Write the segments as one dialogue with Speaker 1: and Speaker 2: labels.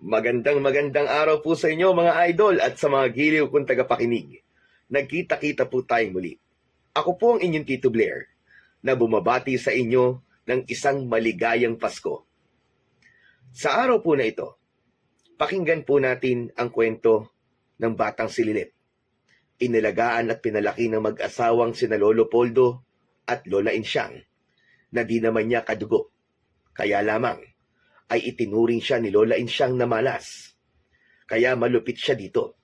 Speaker 1: Magandang araw po sa inyo mga idol at sa mga giliw kong tagapakinig. Nagkita-kita po tayong muli. Ako po ang inyong Tito Blair na bumabati sa inyo ng isang maligayang Pasko. Sa araw po na ito, pakinggan po natin ang kwento ng batang si Lilet. Inilagaan at pinalaki ng mag-asawang sina Lolo Poldo at Lola Insyang na di naman niya kadugo. Kaya lamang ay itinuring siya ni Lola Insyang na malas. Kaya malupit siya dito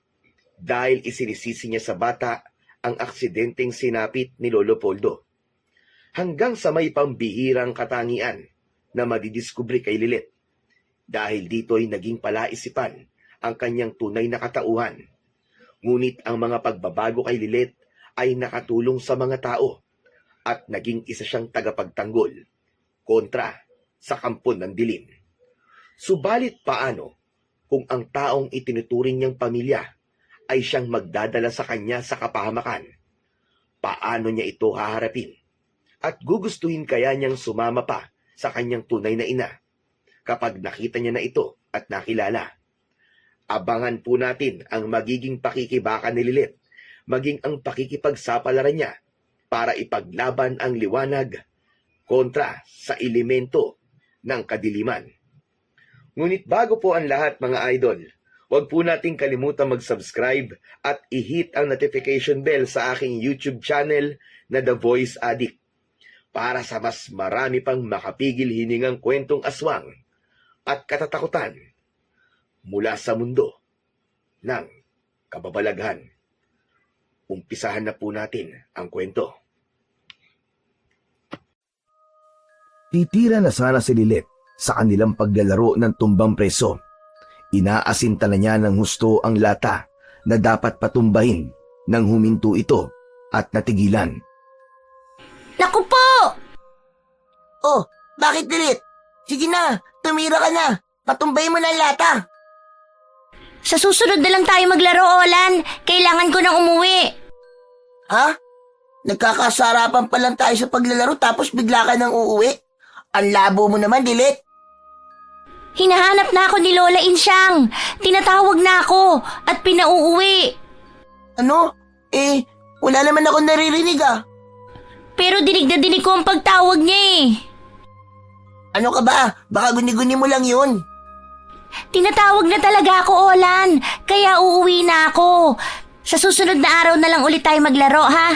Speaker 1: dahil isinisisi niya sa bata ang aksidenteng sinapit ni Lolo Poldo. Hanggang sa may pambihirang katangian na madidiskubre kay Lilet. Dahil dito'y naging palaisipan ang kanyang tunay na katauhan. Ngunit ang mga pagbabago kay Lilet ay nakatulong sa mga tao at naging isa siyang tagapagtanggol kontra sa kampo ng dilim. Subalit paano kung ang taong itinuturing niyang pamilya ay siyang magdadala sa kanya sa kapahamakan? Paano niya ito haharapin? At gugustuhin kaya niyang sumama pa sa kanyang tunay na ina kapag nakita niya na ito at nakilala? Abangan po natin ang magiging pakikibaka ni Lilet, maging ang pakikipagsapalaran niya para ipaglaban ang liwanag kontra sa elemento ng kadiliman. Ngunit bago po ang lahat mga idol, huwag po nating kalimutan mag-subscribe at i-hit ang notification bell sa aking YouTube channel na The Voice Addict para sa mas marami pang makapigil hiningang kwentong aswang at katatakutan mula sa mundo ng kababalaghan. Umpisahan na po natin ang kwento.
Speaker 2: Titira na sana si Lilet sa kanilang paglalaro ng tumbang preso. Inaasinta na niya ng husto ang lata na dapat patumbahin nang huminto ito at natigilan.
Speaker 3: Naku po!
Speaker 4: Oh, bakit Lilet? Sige na, tumira ka na. Patumbay mo na ang lata.
Speaker 3: Sa susunod na lang tayo maglaro, Olan. Kailangan ko nang umuwi.
Speaker 4: Ha? Nagkakasarapan pa lang tayo sa paglalaro tapos bigla ka nang uuwi? Ang labo mo naman, Lilet.
Speaker 3: Hinahanap na ako ni Lola Insyang. Tinatawag na ako at pinauuwi.
Speaker 4: Ano? Wala naman ako naririnig ah.
Speaker 3: Pero dinig na dinig ko ang pagtawag niya eh.
Speaker 4: Ano ka ba? Baka guni-guni mo lang yun.
Speaker 3: Tinatawag na talaga ako, Olan. Kaya uuwi na ako. Sa susunod na araw na lang ulit tayo maglaro, ha?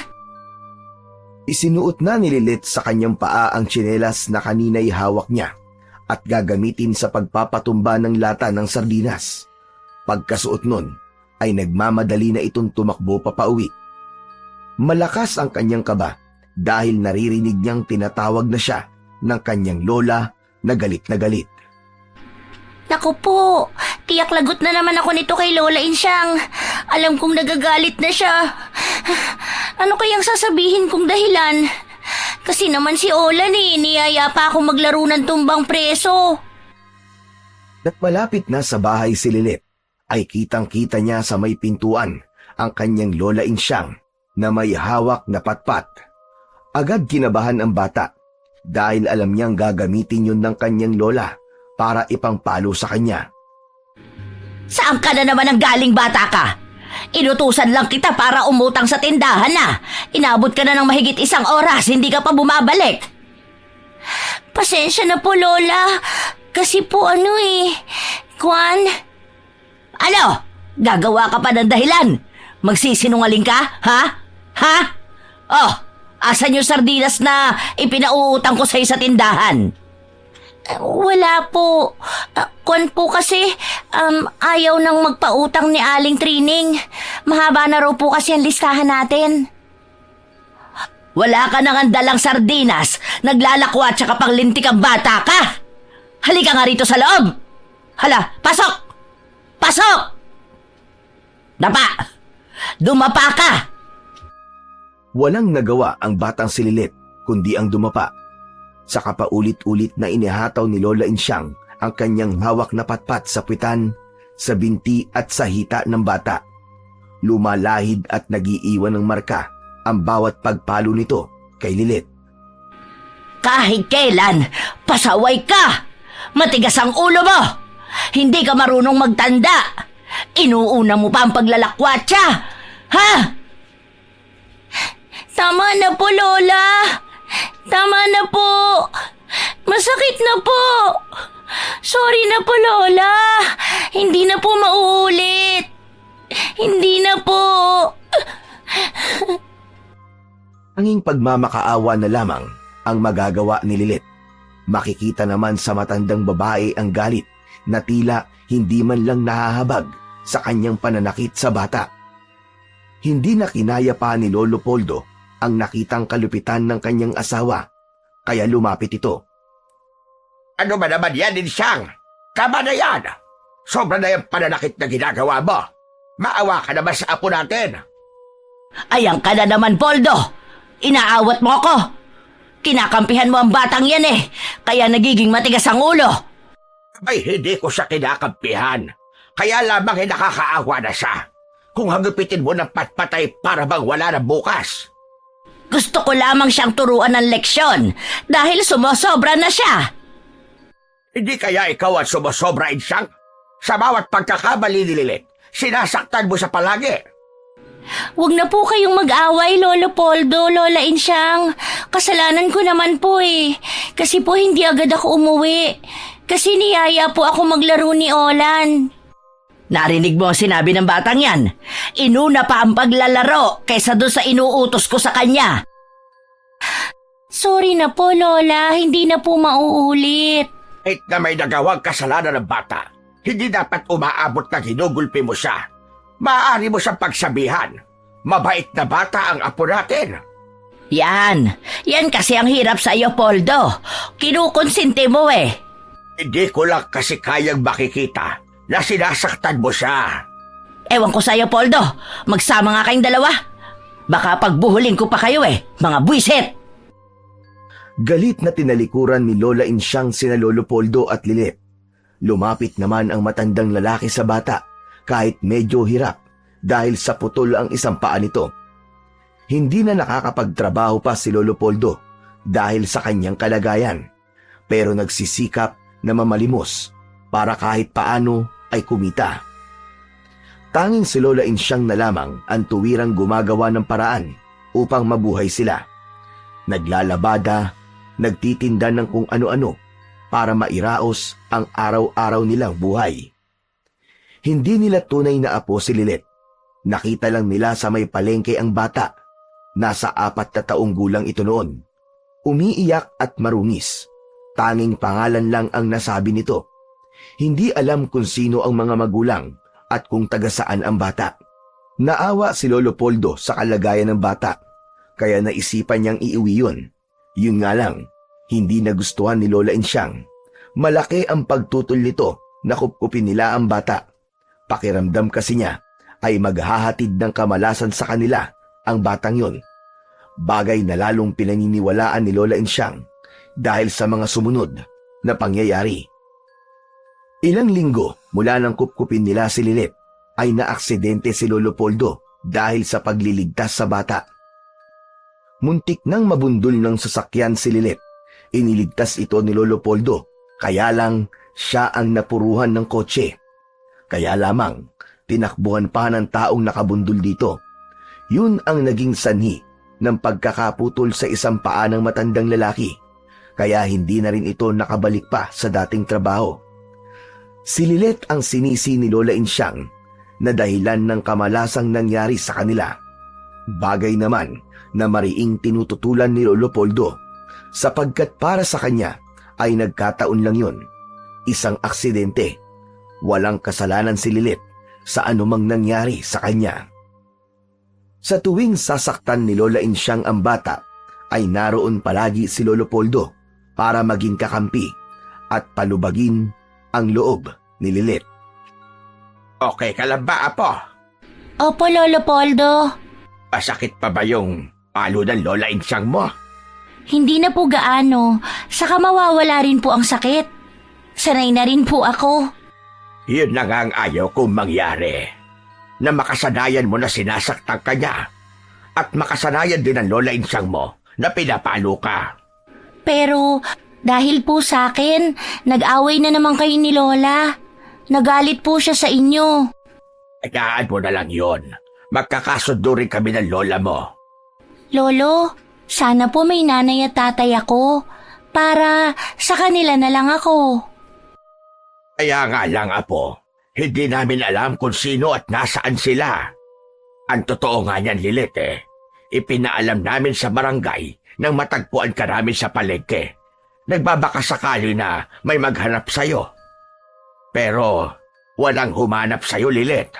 Speaker 2: Isinuot na ni Lilet sa kanyang paa ang tsinelas na kanina'y hawak niya at gagamitin sa pagpapatumba ng lata ng sardinas. Pagkasuot nun ay nagmamadali na itong tumakbo papauwi. Malakas ang kanyang kaba dahil naririnig niyang tinatawag na siya ng kanyang lola na galit na galit.
Speaker 3: Naku po, tiyak lagot na naman ako nito kay Lola Insyang. Alam kong nagagalit na siya. Ano kayang sasabihin kong dahilan? Kasi naman si Olan niyaya pa ako maglaro ng tumbang preso.
Speaker 2: At malapit na sa bahay si Lilet, ay kitang-kita niya sa may pintuan ang kanyang Lola Insyang na may hawak na patpat. Agad kinabahan ang bata dahil alam niyang gagamitin yun ng kanyang lola para ipangpalo sa kanya.
Speaker 3: Saan ka na naman ang galing, bata ka? Inutusan lang kita para umutang sa tindahan na. Inabot ka na ng mahigit 1 oras, hindi ka pa bumabalik. Pasensya na po, Lola. Kasi po Kwan? Ano? Gagawa ka pa ng dahilan? Magsisinungaling ka, ha? Ha? Oh, asan yung sardinas na ipinauutang ko sa'yo sa tindahan? Wala po. Kwan po kasi, ayaw nang magpautang ni Aling Trining. Mahaba na raw po kasi ang listahan natin. Wala ka nang dalang sardinas, naglalakwat tsaka panglintik ang bata ka. Halika nga rito sa loob. Hala, pasok! Pasok! Dapa! Dumapa ka!
Speaker 2: Walang nagawa ang batang si Lilet kundi ang dumapa. Saka paulit-ulit na inihataw ni Lola Insyang ang kanyang hawak na patpat sa puwitan, sa binti at sa hita ng bata. Lumalahid at nagiiwan ng marka ang bawat pagpalo nito kay Lilet.
Speaker 3: Kahit kailan, pasaway ka! Matigas ang ulo mo! Hindi ka marunong magtanda. Inuuna mo pa ang paglalakwatsa. Ha? Tama na po, Lola. Tama na po. Masakit na po. Sorry na po, Lola. Hindi na po mauulit. Hindi na po.
Speaker 2: Anging pagmamakaawa na lamang ang magagawa ni Lilit. Makikita naman sa matandang babae ang galit na tila hindi man lang nahahabag sa kanyang pananakit sa bata. Hindi na kinaya pa ni Lolo Poldo ang nakitang kalupitan ng kanyang asawa, kaya lumapit ito.
Speaker 5: Ano ba naman yan, Insyang? Tama na yan. Sobra na yung pananakit na ginagawa mo. Maawa ka naman sa apo natin.
Speaker 3: Ayan ka na naman, Poldo. Inaawat mo ako. Kinakampihan mo ang batang yan eh, kaya nagiging matigas ang ulo.
Speaker 5: Ay, hindi ko siya kinakampihan. Kaya lamang nakakaawa na siya. Kung hagupitin mo ng patpatay para bang wala na bukas.
Speaker 3: Gusto ko lamang siyang turuan ng leksyon dahil sumosobra na siya.
Speaker 5: Hindi kaya ikaw ang sumusobra, Insyang? Sa bawat pagkakamali ni Lilit, sinasaktan mo sa palagi.
Speaker 3: Huwag na po kayong mag-away, Lolo Poldo, Lola Insyang. Kasalanan ko naman po eh. Kasi po hindi agad ako umuwi. Kasi niyaya po ako maglaro ni Olan. Narinig mo ang sinabi ng batang yan. Inuna pa ang paglalaro kaysa doon sa inuutos ko sa kanya. Sorry na po, Lola. Hindi na po mauulit.
Speaker 5: Kahit na may nagawang kasalanan ng bata, hindi dapat umaabot na ginugulpi mo siya. Maaari mo siyang pagsabihan. Mabait na bata ang apo natin.
Speaker 3: Yan. Yan kasi ang hirap sa iyo, Poldo. Kinukonsinte mo eh.
Speaker 5: Hindi ko lang kasi kayang makikita na sinasaktan mo siya.
Speaker 3: Ewan ko sa iyo, Poldo. Magsama nga kayong dalawa. Baka pagbuhulin ko pa kayo eh, mga buwisit.
Speaker 2: Galit na tinalikuran ni Lola Insyang sina Lolo Poldo at Lilit. Lumapit naman ang matandang lalaki sa bata kahit medyo hirap dahil sa putol ang isang paa nito. Hindi na nakakapagtrabaho pa si Lolo Poldo dahil sa kanyang kalagayan, pero nagsisikap na mamalimos para kahit paano ay kumita. Tanging si Lola Insyang na lamang ang tuwirang gumagawa ng paraan upang mabuhay sila. Naglalabada, nagtitinda ng kung ano-ano para mairaos ang araw-araw nilang buhay. Hindi nila tunay na apo si Lilit. Nakita lang nila sa may palengke ang bata. Nasa 4 na taong gulang ito noon. Umiiyak at marungis. Tanging pangalan lang ang nasabi nito. Hindi alam kung sino ang mga magulang at kung taga saan ang bata. Naawa si Lolo Poldo sa kalagayan ng bata, kaya naisipan niyang iuwi yun. Yun nga lang, hindi nagustuhan ni Lola Insyang. Malaki ang pagtutol nito na kupkupin nila ang bata. Pakiramdam kasi niya ay maghahatid ng kamalasan sa kanila ang batang yun. Bagay na lalong pinaniniwalaan ni Lola Insyang dahil sa mga sumunod na pangyayari. Ilang linggo mula nang kupkupin nila si Lilit ay naaksidente si Lolo Poldo dahil sa pagliligtas sa bata. Muntik nang mabundol ng sasakyan si Lilit. Iniligtas ito ni Lolo Poldo, kaya lang siya ang napuruhan ng kotse. Kaya lamang, tinakbuhan pa ng taong nakabundol dito. Yun ang naging sanhi ng pagkakaputol sa isang paa ng matandang lalaki, kaya hindi na rin ito nakabalik pa sa dating trabaho. Si Lilet ang sinisi ni Lola Insyang na dahilan ng kamalasang nangyari sa kanila. Bagay naman na mariing tinututulan ni Lolo Poldo, sapagkat para sa kanya ay nagkataon lang yun. Isang aksidente. Walang kasalanan si Lilit sa anumang nangyari sa kanya. Sa tuwing sasaktan ni Lola Insyang ang bata, ay naroon palagi si Lolo Poldo para maging kakampi at palubagin ang loob ni Lilit.
Speaker 5: Okay ka lang ba, apo?
Speaker 3: Opo, Lolo Poldo.
Speaker 5: Masakit pa ba yung palo ng Lola Insyang mo?
Speaker 3: Hindi na po gaano. Saka mawawala rin po ang sakit. Sanay na rin po ako.
Speaker 5: Yun na nga ang ayaw kong mangyari. Na makasanayan mo na sinasaktan ka niya. At makasanayan din ang Lola Insyang mo na pinapalo ka.
Speaker 3: Pero dahil po sa akin, nag-away na naman kayo ni Lola. Nagalit po siya sa inyo.
Speaker 5: Hayaan mo na lang yon. Magkakasundo rin kami ng lola mo.
Speaker 3: Lolo, sana po may nanay at tatay ako. Para sa kanila na lang ako.
Speaker 5: Kaya nga lang, Apo, hindi namin alam kung sino at nasaan sila. Ang totoo nga niyan, Lilit ipinaalam namin sa barangay nang matagpuan ka namin sa palengke. Nagbabakasakali na may maghanap sa'yo. Pero walang humanap sa'yo, Lilit.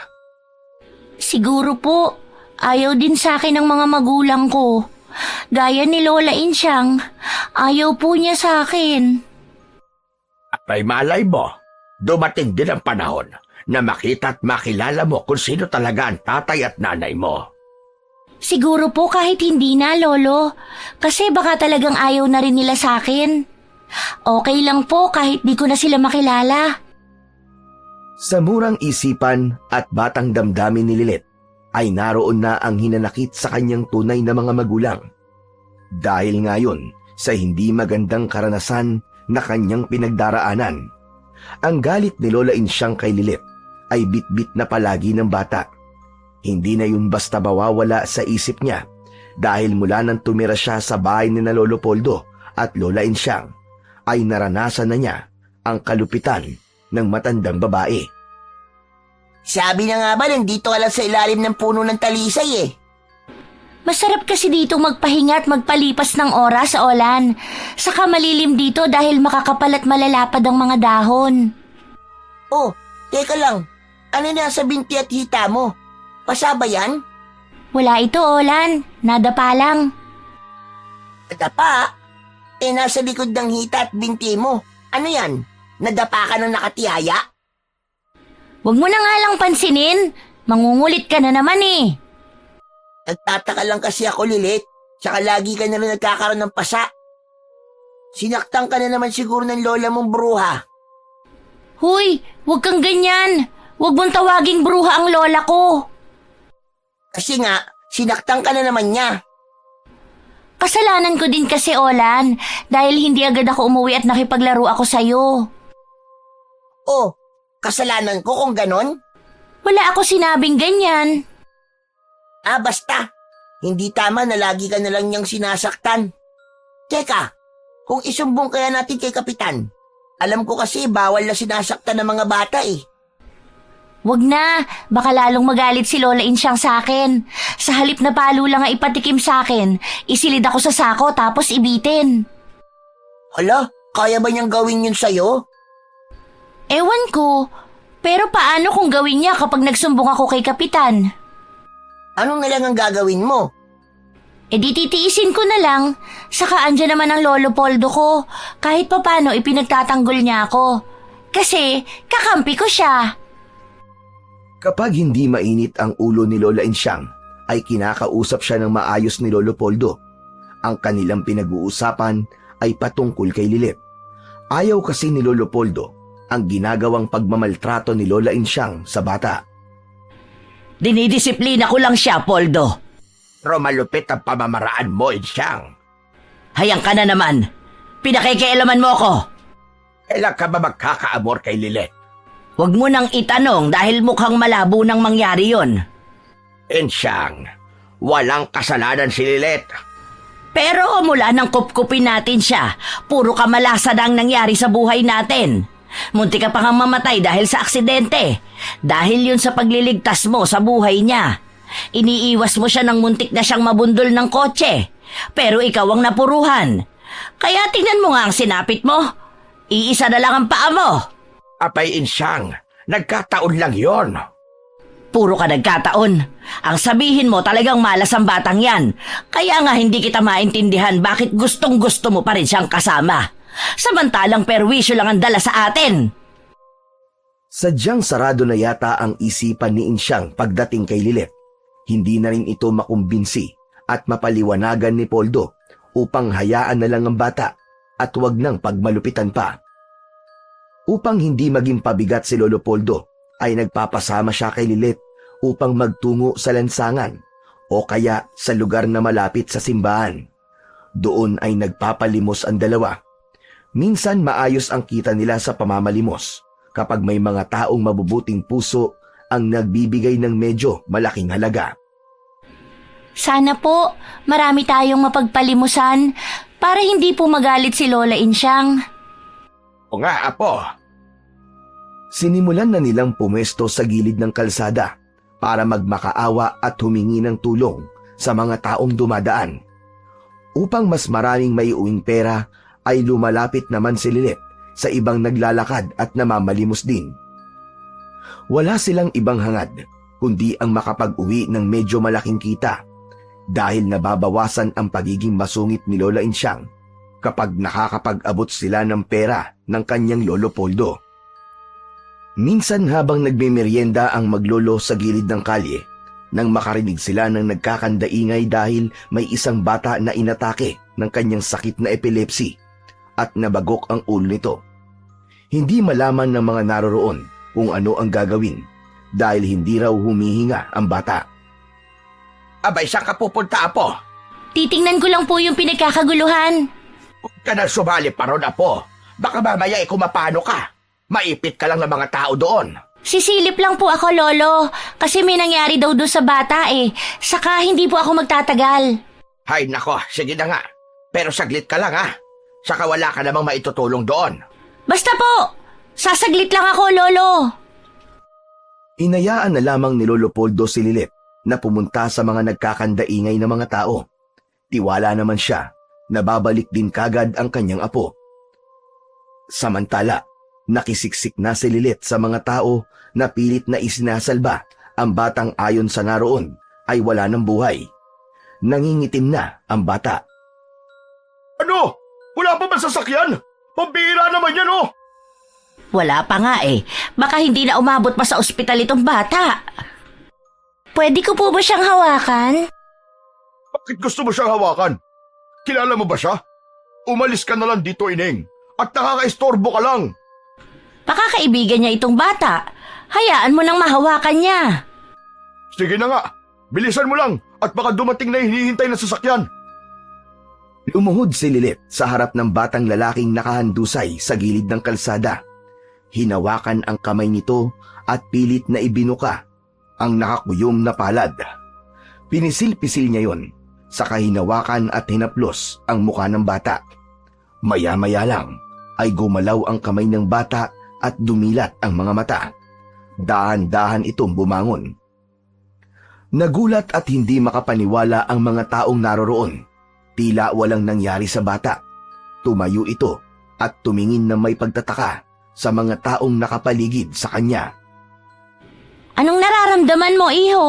Speaker 3: Siguro po, ayaw din sa akin ng mga magulang ko. Gaya ni Lola Insyang, ayaw po niya sa akin.
Speaker 5: At may malay mo, dumating din ang panahon na makita at makilala mo kung sino talaga ang tatay at nanay mo.
Speaker 3: Siguro po kahit hindi na, Lolo. Kasi baka talagang ayaw na rin nila sa akin. Okay lang po kahit di ko na sila makilala.
Speaker 2: Sa murang isipan at batang damdamin ni Lilit, ay naroon na ang hinanakit sa kanyang tunay na mga magulang. Dahil ngayon sa hindi magandang karanasan na kanyang pinagdaraanan, ang galit ni Lola Insyang kay Lilit ay bitbit na palagi ng bata. Hindi na yun basta mawawala sa isip niya dahil mula nang tumira siya sa bahay ni na Lolo Poldo at Lola Insyang, ay naranasan na niya ang kalupitan ng matandang babae.
Speaker 4: Sabi na nga ba, nandito ka lang sa ilalim ng puno ng talisay
Speaker 3: Masarap kasi dito magpahinga at magpalipas ng oras, Olan. Saka malilim dito dahil makakapal at malalapad ang mga dahon.
Speaker 4: Oh, teka lang. Ano nasa binti at hita mo? Pasa ba yan?
Speaker 3: Wala ito, Olan. Nadapa lang.
Speaker 4: Nadapa? Nasa likod ng hita at binti mo. Ano yan? Nadapa ka ng nakatiyaya?
Speaker 3: Huwag mo na nga lang pansinin. Mangungulit ka na naman eh.
Speaker 4: Nagtataka lang kasi ako, Lilit. Tsaka lagi ka na rin nagkakaroon ng pasa. Sinaktan ka na naman siguro ng lola mong bruha.
Speaker 3: Huy, huwag kang ganyan. Huwag mong tawaging bruha ang lola ko.
Speaker 4: Kasi nga, sinaktan ka na naman niya.
Speaker 3: Kasalanan ko din kasi, Olan, dahil hindi agad ako umuwi at nakipaglaro ako sa'yo.
Speaker 4: Oh, kasalanan ko kung ganon?
Speaker 3: Wala ako sinabing ganyan.
Speaker 4: Basta. Hindi tama na lagi ka na lang niyang sinasaktan. Teka, kung isumbong kaya natin kay Kapitan, alam ko kasi bawal na sinasaktan ng mga bata
Speaker 3: Wag na, baka lalong magalit si Lola Insyang sa akin. Sa halip na palo lang ang ipatikim sa akin, isilid ako sa sako tapos ibitin.
Speaker 4: Hala, kaya ba niyang gawin yun sa'yo?
Speaker 3: Ewan ko, pero paano kung gawin niya kapag nagsumbong ako kay Kapitan?
Speaker 4: Anong na lang ang gagawin mo?
Speaker 3: E di titiisin ko na lang, saka andyan naman ang Lolo Poldo ko. Kahit papano ipinagtatanggol niya ako. Kasi kakampi ko siya.
Speaker 2: Kapag hindi mainit ang ulo ni Lola Insyang, ay kinakausap siya ng maayos ni Lolo Poldo. Ang kanilang pinag-uusapan ay patungkol kay Lilit. Ayaw kasi ni Lolo Poldo ang ginagawang pagmamaltrato ni Lola Insyang sa bata.
Speaker 3: Dinidisiplina ko lang siya, Poldo.
Speaker 5: Pero malupit ang pamamaraan mo, Insyang.
Speaker 3: Hayang ka na naman. Pinakikialaman mo ako.
Speaker 5: Kailan ka ba magkakaamor kay Lilit?
Speaker 3: Huwag mo nang itanong dahil mukhang malabo nang mangyari yon.
Speaker 5: Insyang, walang kasalanan si Lilit.
Speaker 3: Pero mula nang kupkupin natin siya, puro kamalasan ang nangyari sa buhay natin. Munti ka pa nga mamatay dahil sa aksidente. Dahil yun sa pagliligtas mo sa buhay niya. Iniiwas mo siya ng muntik na siyang mabundol ng kotse. Pero ikaw ang napuruhan. Kaya tingnan mo nga ang sinapit mo. Iisa na lang ang paa mo.
Speaker 5: Apay, Insyang, nagkataon lang yon.
Speaker 3: Puro ka nagkataon. Ang sabihin mo talagang malas ang batang yan. Kaya nga hindi kita maintindihan bakit gustong gusto mo pa rin siyang kasama. Samantalang perwisyo lang ang dala sa atin.
Speaker 2: Sadyang sarado na yata ang isipan ni Insyang pagdating kay Lilit. Hindi na rin ito makumbinsi at mapaliwanagan ni Poldo upang hayaan na lang ang bata at huwag nang pagmalupitan pa. Upang hindi maging pabigat si Lolo Poldo, ay nagpapasama siya kay Lilit upang magtungo sa lansangan o kaya sa lugar na malapit sa simbahan. Doon ay nagpapalimos ang dalawa. Minsan maayos ang kita nila sa pamamalimos, kapag may mga taong mabubuting puso ang nagbibigay ng medyo malaking halaga.
Speaker 3: Sana po, marami tayong mapagpalimusan para hindi po magalit si Lola Insyang.
Speaker 5: O nga, Apo.
Speaker 2: Sinimulan na nilang pumesto sa gilid ng kalsada para magmakaawa at humingi ng tulong sa mga taong dumadaan. Upang mas maraming maiuwing pera ay lumalapit naman si Lilet sa ibang naglalakad at namamalimos din. Wala silang ibang hangad kundi ang makapag-uwi ng medyo malaking kita dahil nababawasan ang pagiging masungit ni Lola Insyang kapag nakakapag-abot sila ng pera ng kanyang Lolo Poldo. Minsan habang nagmemeryenda ang maglolo sa gilid ng kalye, nang makarinig sila ng nagkakandaingay dahil may isang bata na inatake ng kanyang sakit na epilepsy at nabagok ang ulo nito. Hindi malaman ng mga naroroon kung ano ang gagawin dahil hindi raw humihinga ang bata.
Speaker 5: Abay, saan ka pupunta, Apo?
Speaker 3: Titingnan ko lang po yung pinagkakaguluhan.
Speaker 5: Huwag ka na sumali pa ron, Apo. Baka mamaya kumapano ka. Maipit ka lang ng mga tao doon.
Speaker 3: Sisilip lang po ako, Lolo, kasi may nangyari daw doon sa bata eh. Saka hindi po ako magtatagal.
Speaker 5: Hay nako, sige na nga. Pero saglit ka lang, ha? Saka wala ka namang maitutulong doon.
Speaker 3: Basta po, sasaglit lang ako, Lolo.
Speaker 2: Inayaan na lamang ni Lolo Poldo si Lilet na pumunta sa mga nagkakandaingay na mga tao. Tiwala naman siya na babalik din kagad ang kanyang apo. Samantala, nakisiksik na si Lilet sa mga tao na pilit na isinasalba ang batang ayon sa naroon ay wala ng buhay. Nangingitim na ang bata.
Speaker 5: Ano? Wala pa ba sasakyan? Pambihira naman yan, oh!
Speaker 3: Wala pa nga eh. Baka hindi na umabot pa sa ospital itong bata. Pwede ko po ba siyang hawakan?
Speaker 5: Bakit gusto mo siyang hawakan? Kilala mo ba siya? Umalis ka na lang dito, Ineng. At nakakaistorbo ka lang.
Speaker 3: Baka kaibigan niya itong bata. Hayaan mo nang mahawakan niya.
Speaker 5: Sige na nga. Bilisan mo lang. At baka dumating na hinihintay na sasakyan.
Speaker 2: Lumuhod si Lilet sa harap ng batang lalaking nakahandusay sa gilid ng kalsada. Hinawakan ang kamay nito at pilit na ibinuka ang nakakuyom na palad. Pinisil-pisil niya yon, saka hinawakan at hinaplos ang mukha ng bata. Maya-maya lang ay gumalaw ang kamay ng bata at dumilat ang mga mata. Dahan-dahan itong bumangon. Nagulat at hindi makapaniwala ang mga taong naroroon. Tila walang nangyari sa bata. Tumayo ito at tumingin na may pagtataka sa mga taong nakapaligid sa kanya.
Speaker 3: Anong nararamdaman mo, iho?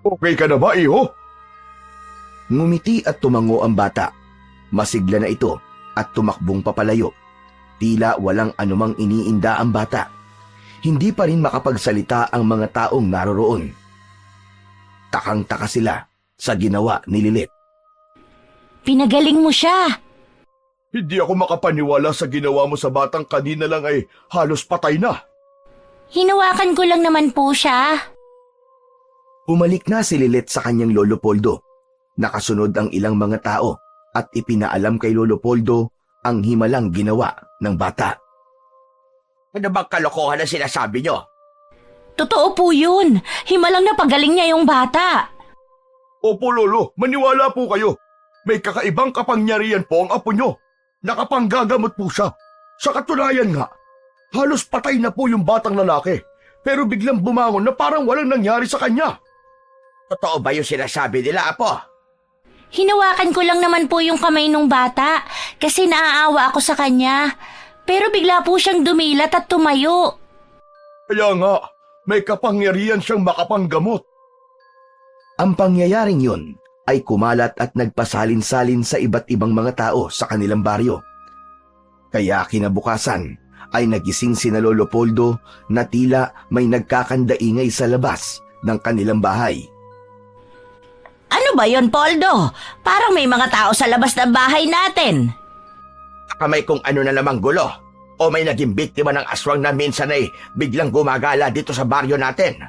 Speaker 5: Okay ka na ba, iho?
Speaker 2: Ngumiti at tumango ang bata. Masigla na ito at tumakbong papalayo. Tila walang anumang iniinda ang bata. Hindi pa rin makapagsalita ang mga taong naroroon. Takang-taka sila sa ginawa ni Lilet.
Speaker 3: Pinagaling mo siya.
Speaker 5: Hindi ako makapaniwala sa ginawa mo sa batang kanina lang ay halos patay na.
Speaker 3: Hinawakan ko lang naman po siya.
Speaker 2: Umalik na si Lilet sa kanyang Lolo Poldo. Nakasunod ang ilang mga tao at ipinaalam kay Lolo Poldo ang himalang ginawa ng bata.
Speaker 5: Ano bang kalokohan na sinasabi nyo?
Speaker 3: Totoo po yun. Himalang napagaling niya yung bata.
Speaker 5: Opo, Lolo, maniwala po kayo. May kakaibang kapangyarihan po ang apo nyo. Nakapanggagamot po siya. Sa katunayan nga, halos patay na po yung batang lalaki. Pero biglang bumangon na parang walang nangyari sa kanya. Totoo ba yung sinasabi nila, Apo?
Speaker 3: Hinawakan ko lang naman po yung kamay nung bata kasi naaawa ako sa kanya. Pero bigla po siyang dumilat at tumayo.
Speaker 5: Kaya nga, may kapangyarihan siyang makapanggamot.
Speaker 2: Ang pangyayaring yun ay kumalat at nagpasalin-salin sa iba't ibang mga tao sa kanilang baryo. Kaya kinabukasan ay nagising sina Lolo Poldo na tila may nagkakandaingay sa labas ng kanilang bahay.
Speaker 3: Ano ba yon, Poldo? Parang may mga tao sa labas ng bahay natin.
Speaker 5: Kamay kung ano na namang gulo. O may naging biktima ng aswang na minsan ay biglang gumagala dito sa baryo natin.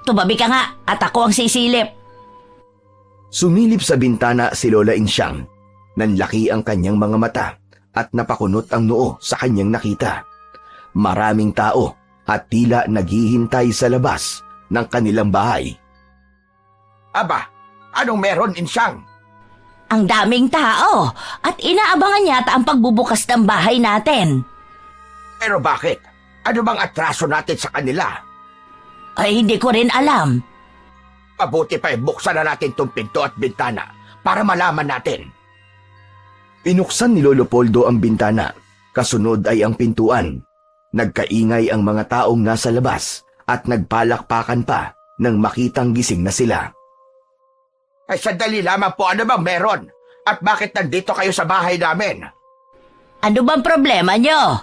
Speaker 3: Tumabi ka nga at ako ang sisilip.
Speaker 2: Sumilip sa bintana si Lola Insyang. Nanlaki ang kanyang mga mata at napakunot ang noo sa kanyang nakita. Maraming tao at tila naghihintay sa labas ng kanilang bahay.
Speaker 5: Aba, anong meron, Insyang?
Speaker 3: Ang daming tao at inaabangan yata ang pagbubukas ng bahay natin.
Speaker 5: Pero bakit? Ano bang atraso natin sa kanila?
Speaker 3: Ay, hindi ko rin alam.
Speaker 5: Mabuti pa buksan na natin tong pinto at bintana para malaman natin.
Speaker 2: Pinuksan ni Lolo Poldo ang bintana, kasunod ay ang pintuan. Nagkaingay ang mga taong nasa labas at nagpalakpakan pa nang makitang gising na sila.
Speaker 5: Ay sandali lamang po, ano bang meron? At bakit nandito kayo sa bahay namin?
Speaker 3: Ano bang problema nyo?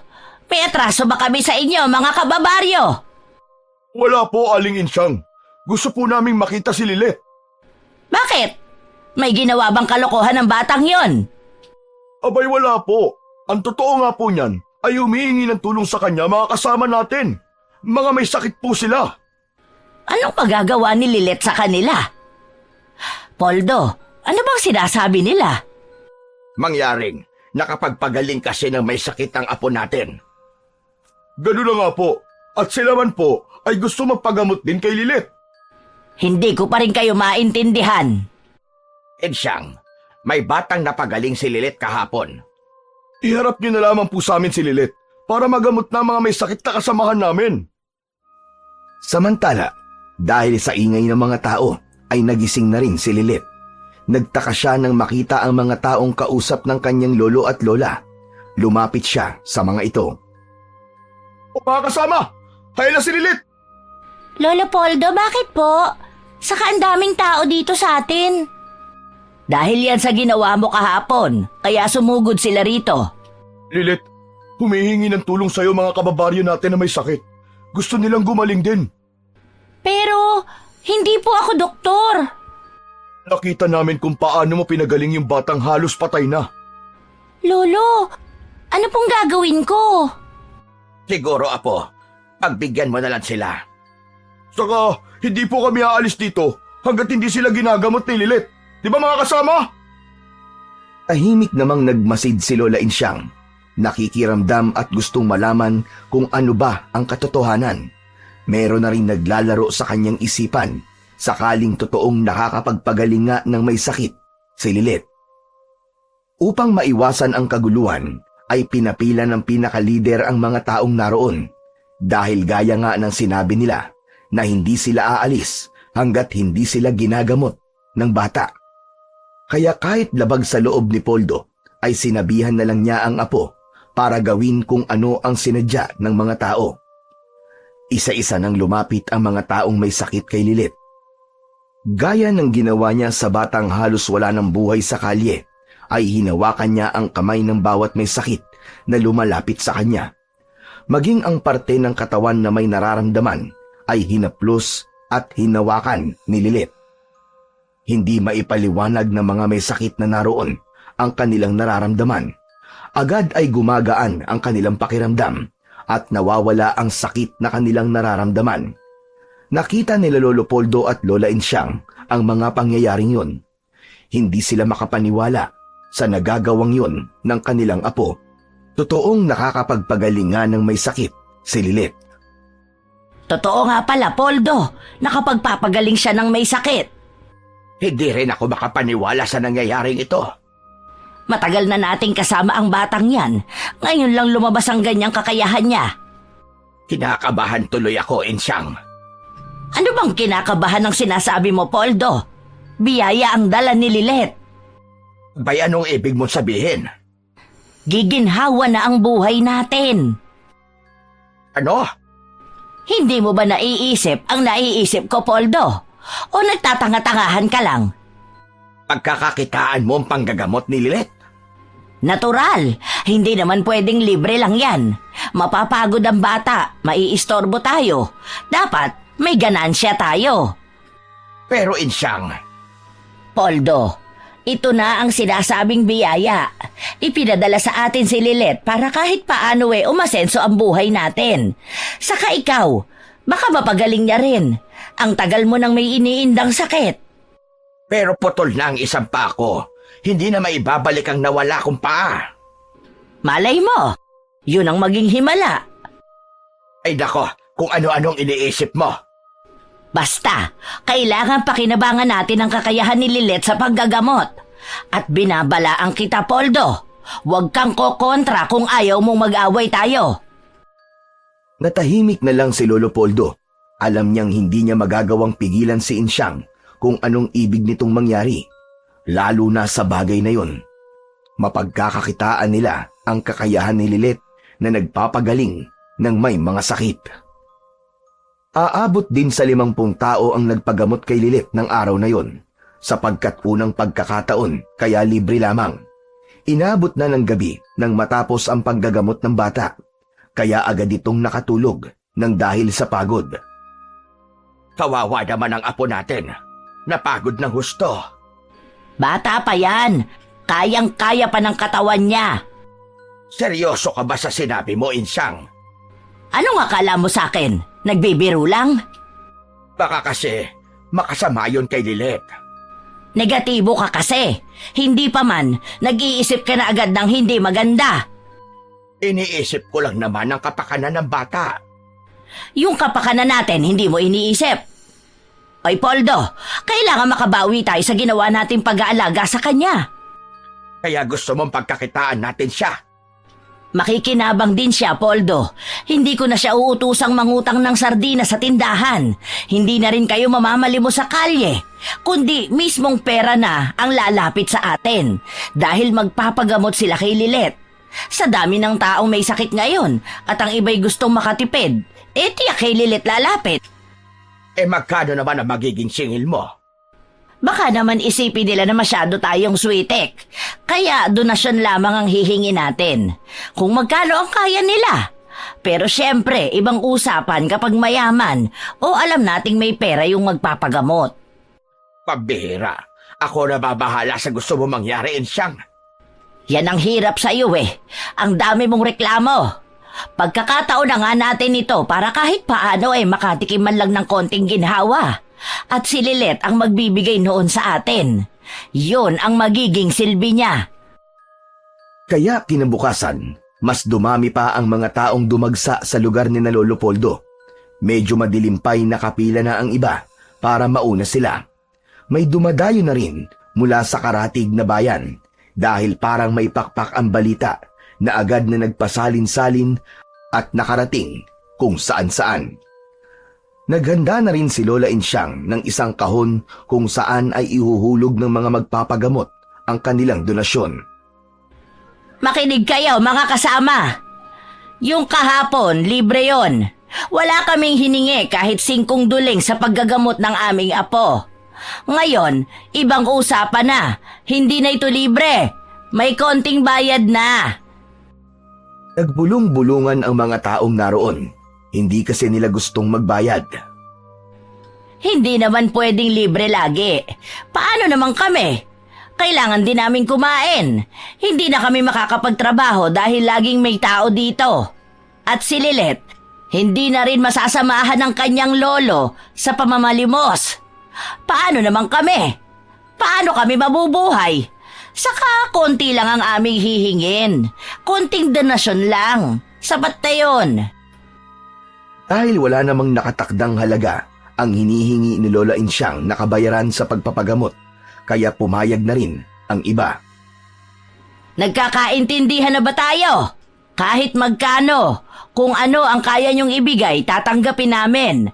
Speaker 3: May atraso ba kami sa inyo, mga kababaryo?
Speaker 6: Wala po, Aling Insyang. Gusto po naming makita si Lilet.
Speaker 3: Bakit? May ginawa bang kalokohan ng batang yon?
Speaker 6: Abay, wala po. Ang totoo nga po niyan ay humihingi ng tulong sa kanya mga kasama natin. Mga may sakit po sila.
Speaker 3: Anong pagagawa ni Lilet sa kanila? Poldo, ano bang sinasabi nila?
Speaker 5: Mangyaring nakapagpagaling kasi ng may sakit ang apo natin.
Speaker 6: Ganun na nga po. At sila man po ay gusto magpagamot din kay Lilet.
Speaker 3: Hindi ko pa rin kayo maintindihan.
Speaker 5: Insyang, may batang napagaling si Lilet kahapon.
Speaker 6: Iharap niyo na lamang po sa amin si Lilet para magamot na mga may sakit na kasamahan namin.
Speaker 2: Samantala, dahil sa ingay ng mga tao, ay nagising na rin si Lilet. Nagtaka siya nang makita ang mga taong kausap ng kanyang lolo at lola. Lumapit siya sa mga ito.
Speaker 6: O mga kasama, hayla si Lilet!
Speaker 3: Lolo Poldo, bakit po? Saka ang daming tao dito sa atin. Dahil yan sa ginawa mo kahapon, kaya sumugod sila rito.
Speaker 6: Lilet, humihingi ng tulong sa'yo mga kababaryo natin na may sakit. Gusto nilang gumaling din.
Speaker 3: Pero, hindi po ako doktor.
Speaker 6: Nakita namin kung paano mo pinagaling yung batang halos patay na.
Speaker 3: Lolo, ano pong gagawin ko?
Speaker 5: Siguro, apo, pagbigyan mo na lang sila.
Speaker 6: Saka, hindi po kami aalis dito hanggat hindi sila ginagamot ni Lilet. Di ba mga kasama?
Speaker 2: Tahimik namang nagmasid si Lola Insyang. Nakikiramdam at gustong malaman kung ano ba ang katotohanan. Meron na rin naglalaro sa kanyang isipan, sakaling totoong nakakapagpagaling nga ng may sakit, si Lilet. Upang maiwasan ang kaguluhan, ay pinapila ng pinakalider ang mga taong naroon. Dahil gaya nga ng sinabi nila, na hindi sila aalis hanggat hindi sila ginagamot ng bata. Kaya kahit labag sa loob ni Poldo, ay sinabihan na lang niya ang apo para gawin kung ano ang sinadya ng mga tao. Isa-isa nang lumapit ang mga taong may sakit kay Lilet. Gaya ng ginawa niya sa batang halos wala ng buhay sa kalye, ay hinawakan niya ang kamay ng bawat may sakit na lumalapit sa kanya. Maging ang parte ng katawan na may nararamdaman ay hinaplos at hinawakan ni Lilet. Hindi maipaliwanag ng mga may sakit na naroon ang kanilang nararamdaman. Agad ay gumagaan ang kanilang pakiramdam at nawawala ang sakit na kanilang nararamdaman. Nakita nila Lolo Poldo at Lola Insyang ang mga pangyayaring yun. Hindi sila makapaniwala sa nagagawang yun ng kanilang apo. Totoong nakakapagpagalingan ng may sakit si Lilet.
Speaker 3: Totoo nga pala, Poldo. Nakapagpapagaling siya ng may sakit.
Speaker 5: Hindi rin ako makapaniwala sa nangyayaring ito.
Speaker 3: Matagal na nating kasama ang batang yan. Ngayon lang lumabas ang ganyang kakayahan niya.
Speaker 5: Kinakabahan tuloy ako, Insyang.
Speaker 3: Ano bang kinakabahan ng sinasabi mo, Poldo? Biyaya ang dala ni Lilet.
Speaker 5: Bay, anong ibig mong sabihin?
Speaker 3: Giginhawa na ang buhay natin.
Speaker 5: Ano?
Speaker 3: Hindi mo ba naiisip ang naiisip ko, Poldo? O nagtatanga-tangahan ka lang?
Speaker 5: Pagkakakitaan mo ang panggagamot ni Lilet?
Speaker 3: Natural. Hindi naman pwedeng libre lang yan. Mapapagod ang bata, maiistorbo tayo. Dapat may ganansya tayo.
Speaker 5: Pero Insyang,
Speaker 3: Poldo, ito na ang sinasabing biyaya. Ipinadala sa atin si Lilet para kahit paano umasenso ang buhay natin. Saka ikaw, baka mapagaling niya rin. Ang tagal mo nang may iniindang sakit.
Speaker 5: pero putol na ang isang pa ko. Hindi na maibabalik ang nawala kong paa.
Speaker 3: Malay mo, yun ang maging himala.
Speaker 5: Ay nako, kung ano-anong iniisip mo.
Speaker 3: Basta, kailangan pakinabangan natin ang kakayahan ni Lilet sa paggagamot. At binabalaan kita, Poldo. Huwag kang kokontra kung ayaw mong mag-away tayo.
Speaker 2: Natahimik na lang si Lolo Poldo. Alam niyang hindi niya magagawang pigilan si Insyang kung anong ibig nitong mangyari, lalo na sa bagay na yun. Mapagkakakitaan nila ang kakayahan ni Lilet na nagpapagaling ng may mga sakit. Aabot din sa 50 tao ang nagpagamot kay Lilet ng araw na yon, sapagkat unang pagkakataon kaya libre lamang. Inabot na ng gabi nang matapos ang paggagamot ng bata, kaya agad itong nakatulog nang dahil sa pagod.
Speaker 5: Kawawa naman ang apo natin. Napagod ng husto.
Speaker 3: Bata pa yan. Kayang-kaya pa ng katawan niya.
Speaker 5: Seryoso ka ba sa sinabi mo, Insyang?
Speaker 3: Anong akala mo sa akin? Nagbibiro lang?
Speaker 5: Baka kasi makasama yun kay Lilet.
Speaker 3: Negatibo ka kasi. Hindi pa man, nag-iisip ka na agad ng hindi maganda.
Speaker 5: Iniisip ko lang naman ang kapakanan ng bata.
Speaker 3: Yung kapakanan natin, hindi mo iniisip. Oy, Poldo, kailangan makabawi tayo sa ginawa nating pag-aalaga sa kanya.
Speaker 5: Kaya gusto mong pagkakitaan natin siya.
Speaker 3: Makikinabang din siya, Poldo. Hindi ko na siya uutusang mangutang ng sardinas sa tindahan. Hindi na rin kayo mamamali mo sa kalye, kundi mismong pera na ang lalapit sa atin dahil magpapagamot sila kay Lilet. Sa dami ng taong may sakit ngayon at ang iba'y gustong makatipid, tiyak kay Lilet lalapit.
Speaker 5: Magkano naman ang magiging singil mo?
Speaker 3: Baka naman isipin nila na masyado tayong switek. Kaya donasyon lamang ang hihingi natin. Kung magkano ang kaya nila. Pero syempre, ibang usapan kapag mayaman o alam nating may pera yung magpapagamot.
Speaker 5: Pabihira. Ako na babahala sa gusto mo mangyari, Insyang.
Speaker 3: Yan ang hirap sa iyo eh. Ang dami mong reklamo. Pagkakataon na nga natin ito para kahit paano makatikim man lang ng konting ginhawa. At si Lilet ang magbibigay noon sa atin. Yun ang magiging silbi niya.
Speaker 2: Kaya kinabukasan, mas dumami pa ang mga taong dumagsa sa lugar ni na Lolo Poldo. Medyo madilimpay na kapila na ang iba para mauna sila. May dumadayo na rin mula sa karatig na bayan dahil parang may pakpak ang balita na agad na nagpasalin-salin at nakarating kung saan-saan. Naghanda na rin si Lola Insyang ng isang kahon kung saan ay ihuhulog ng mga magpapagamot ang kanilang donasyon.
Speaker 3: Makinig kayo mga kasama. Yung kahapon, libre yon. Wala kaming hiningi kahit 5 duling sa paggagamot ng aming apo. Ngayon, ibang usapan na. Hindi na ito libre. May konting bayad na.
Speaker 2: Nagbulong-bulungan ang mga taong naroon. Hindi kasi nila gustong magbayad.
Speaker 3: Hindi naman pwedeng libre lagi. Paano naman kami? Kailangan din namin kumain. Hindi na kami makakapagtrabaho dahil laging may tao dito. At si Lilet, hindi na rin masasamahan ng kanyang lolo sa pamamalimos. Paano naman kami? Paano kami mabubuhay? Saka konti lang ang aming hihingin. Konting donasyon lang. Sapat na yun.
Speaker 2: Dahil wala namang nakatakdang halaga ang hinihingi ni Lola Insyang na kabayaran sa pagpapagamot, kaya pumayag na rin ang iba.
Speaker 3: Nagkakaintindihan na ba tayo? Kahit magkano, kung ano ang kaya niyong ibigay, tatanggapin namin.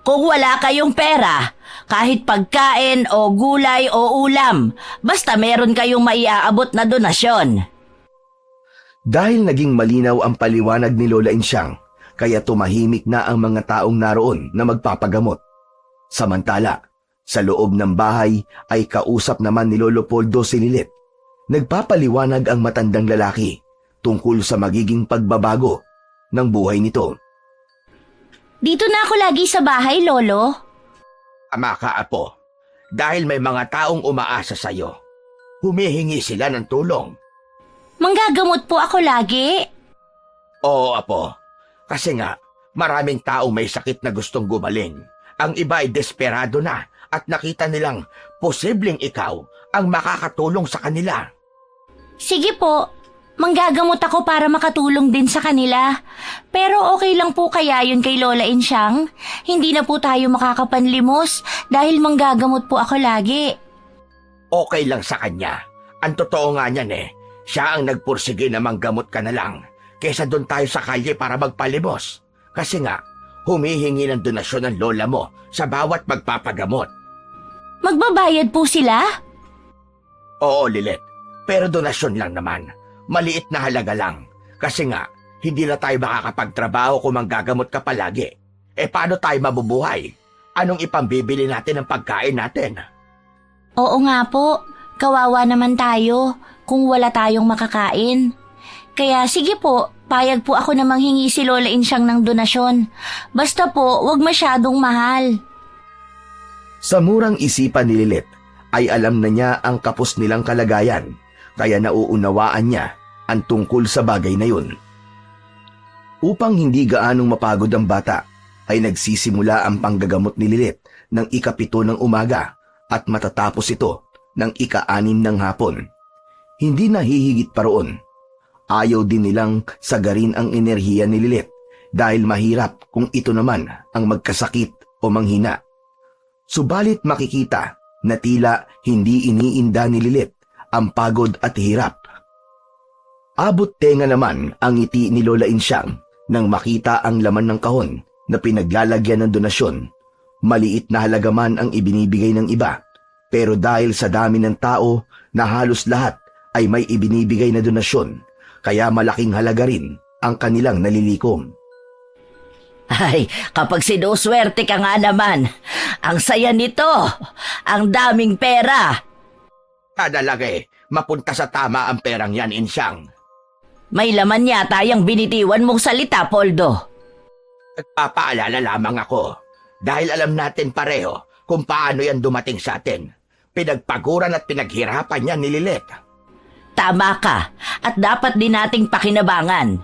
Speaker 3: Kung wala kayong pera, kahit pagkain o gulay o ulam, basta meron kayong maiaabot na donasyon.
Speaker 2: Dahil naging malinaw ang paliwanag ni Lola Insyang, kaya tumahimik na ang mga taong naroon na magpapagamot. Samantala, sa loob ng bahay ay kausap naman ni Lolo Poldo si Lilet. Nagpapaliwanag ang matandang lalaki tungkol sa magiging pagbabago ng buhay nito.
Speaker 3: Dito na ako lagi sa bahay, Lolo.
Speaker 5: Ama ka, apo. Dahil may mga taong umaasa sa'yo. Humihingi sila ng tulong.
Speaker 3: Manggagamot po ako lagi.
Speaker 5: Oo, apo. Kasi nga, maraming taong may sakit na gustong gumaling. Ang iba ay desperado na at nakita nilang posibleng ikaw ang makakatulong sa kanila.
Speaker 3: Sige po. Manggagamot ako para makatulong din sa kanila. Pero okay lang po kaya yun kay Lola Insyang? Hindi na po tayo makakapanlimos dahil manggagamot po ako lagi.
Speaker 5: Okay lang sa kanya. Ang totoo nga niyan siya ang nagpursige na manggamot ka na lang kesa doon tayo sa kalye para magpalimos. Kasi nga, humihingi ng donasyon ng lola mo sa bawat magpapagamot.
Speaker 3: Magbabayad po sila?
Speaker 5: Oo, Lilet. Pero donasyon lang naman. Maliit na halaga lang. Kasi nga, hindi na tayo makakapagtrabaho kung manggagamot ka palagi. Paano tayo mabubuhay? Anong ipambibili natin ng pagkain natin?
Speaker 3: Oo nga po, kawawa naman tayo kung wala tayong makakain. Kaya sige po, payag po ako na manghingi si Lola Insyang ng donasyon. Basta po, wag masyadong mahal.
Speaker 2: Sa murang isipan ni Lilet ay alam na niya ang kapos nilang kalagayan, kaya nauunawaan niya ang tungkol sa bagay na yun. Upang hindi gaanong mapagod ang bata, ay nagsisimula ang panggagamot ni Lilet ng 7 ng umaga at matatapos ito ng 6 ng hapon. Hindi nahihigit pa roon. Ayaw din nilang sagarin ang enerhiya ni Lilet dahil mahirap kung ito naman ang magkasakit o manghina. Subalit makikita na tila hindi iniinda ni Lilet ang pagod at hirap. Abot tenga naman ang ngiti ni Lola Insyang nang makita ang laman ng kahon na pinaglalagyan ng donasyon. Maliit na halaga man ang ibinibigay ng iba, pero dahil sa dami ng tao na halos lahat ay may ibinibigay na donasyon, kaya malaking halaga rin ang kanilang nalilikom.
Speaker 3: Ay, kapag sinuswerte ka nga naman, ang saya nito, ang daming pera.
Speaker 5: Kadalagay, mapunta sa tama ang perang yan, Insyang.
Speaker 3: May laman yata yung binitiwan mong salita, Poldo.
Speaker 5: Nagpapaalala lamang ako dahil alam natin pareho kung paano yan dumating sa atin. Pinagpaguran at pinaghirapan yan ni Lilet.
Speaker 3: Tama ka, at dapat din nating pakinabangan.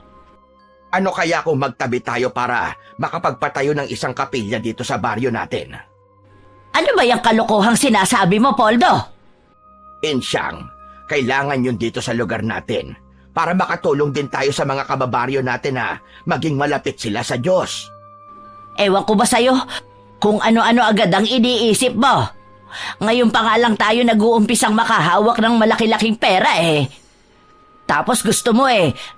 Speaker 5: Ano kaya kung magtabi tayo para makapagpatayo ng isang kapilya dito sa baryo natin?
Speaker 3: Ano ba yung kalokohang sinasabi mo, Poldo?
Speaker 5: Insyang, kailangan yun dito sa lugar natin para makatulong din tayo sa mga kababaryo natin na maging malapit sila sa Diyos.
Speaker 3: Ewan ko ba sa'yo kung ano-ano agad ang iniisip mo? Ngayon pa nga lang tayo nag-uumpisang makahawak ng malaki-laking pera Tapos gusto mo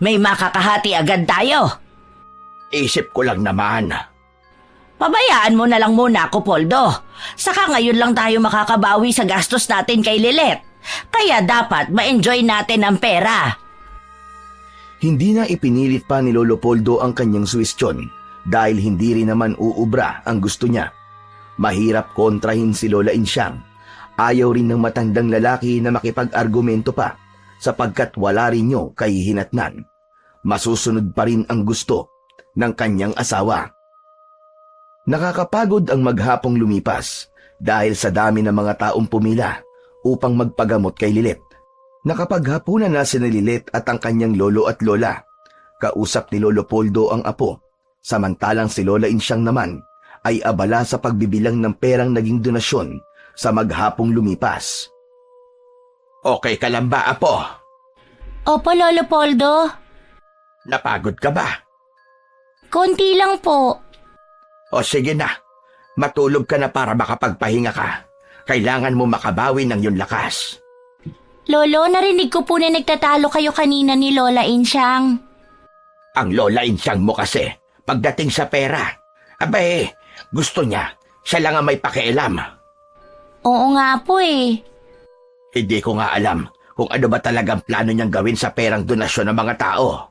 Speaker 3: may makakahati agad tayo.
Speaker 5: Isip ko lang naman.
Speaker 3: Pabayaan mo na lang muna ako, Poldo. Saka ngayon lang tayo makakabawi sa gastos natin kay Lilet. Kaya dapat ma-enjoy natin ang pera.
Speaker 2: Hindi na ipinilit pa ni Lolo Poldo ang kanyang suwestyon dahil hindi rin naman uubra ang gusto niya. Mahirap kontrahin si Lola Insyang. Ayaw rin ng matandang lalaki na makipag-argumento pa sapagkat wala rin niyo kahihinatnan. Masusunod pa rin ang gusto ng kanyang asawa. Nakakapagod ang maghapong lumipas dahil sa dami ng mga taong pumila upang magpagamot kay Lilet. Nakapaghapunan na si Lilet at ang kanyang lolo at lola. Kausap ni Lolo Poldo ang apo, samantalang si Lola Insyang naman ay abala sa pagbibilang ng perang naging donasyon sa maghapong lumipas.
Speaker 5: Okay ka lang ba, apo?
Speaker 3: Opo, Lolo Poldo.
Speaker 5: Napagod ka ba?
Speaker 3: Konti lang po.
Speaker 5: O sige na, matulog ka na para makapagpahinga ka. Kailangan mo makabawi ng iyong lakas.
Speaker 3: Lolo, narinig ko po na nagtatalo kayo kanina ni Lola Insyang.
Speaker 5: Ang Lola Insyang mo kasi, pagdating sa pera, abay, gusto niya, siya lang ang may pakialam.
Speaker 3: Oo nga po
Speaker 5: Hindi ko nga alam kung ano ba talagang plano niyang gawin sa perang donasyon ng mga tao.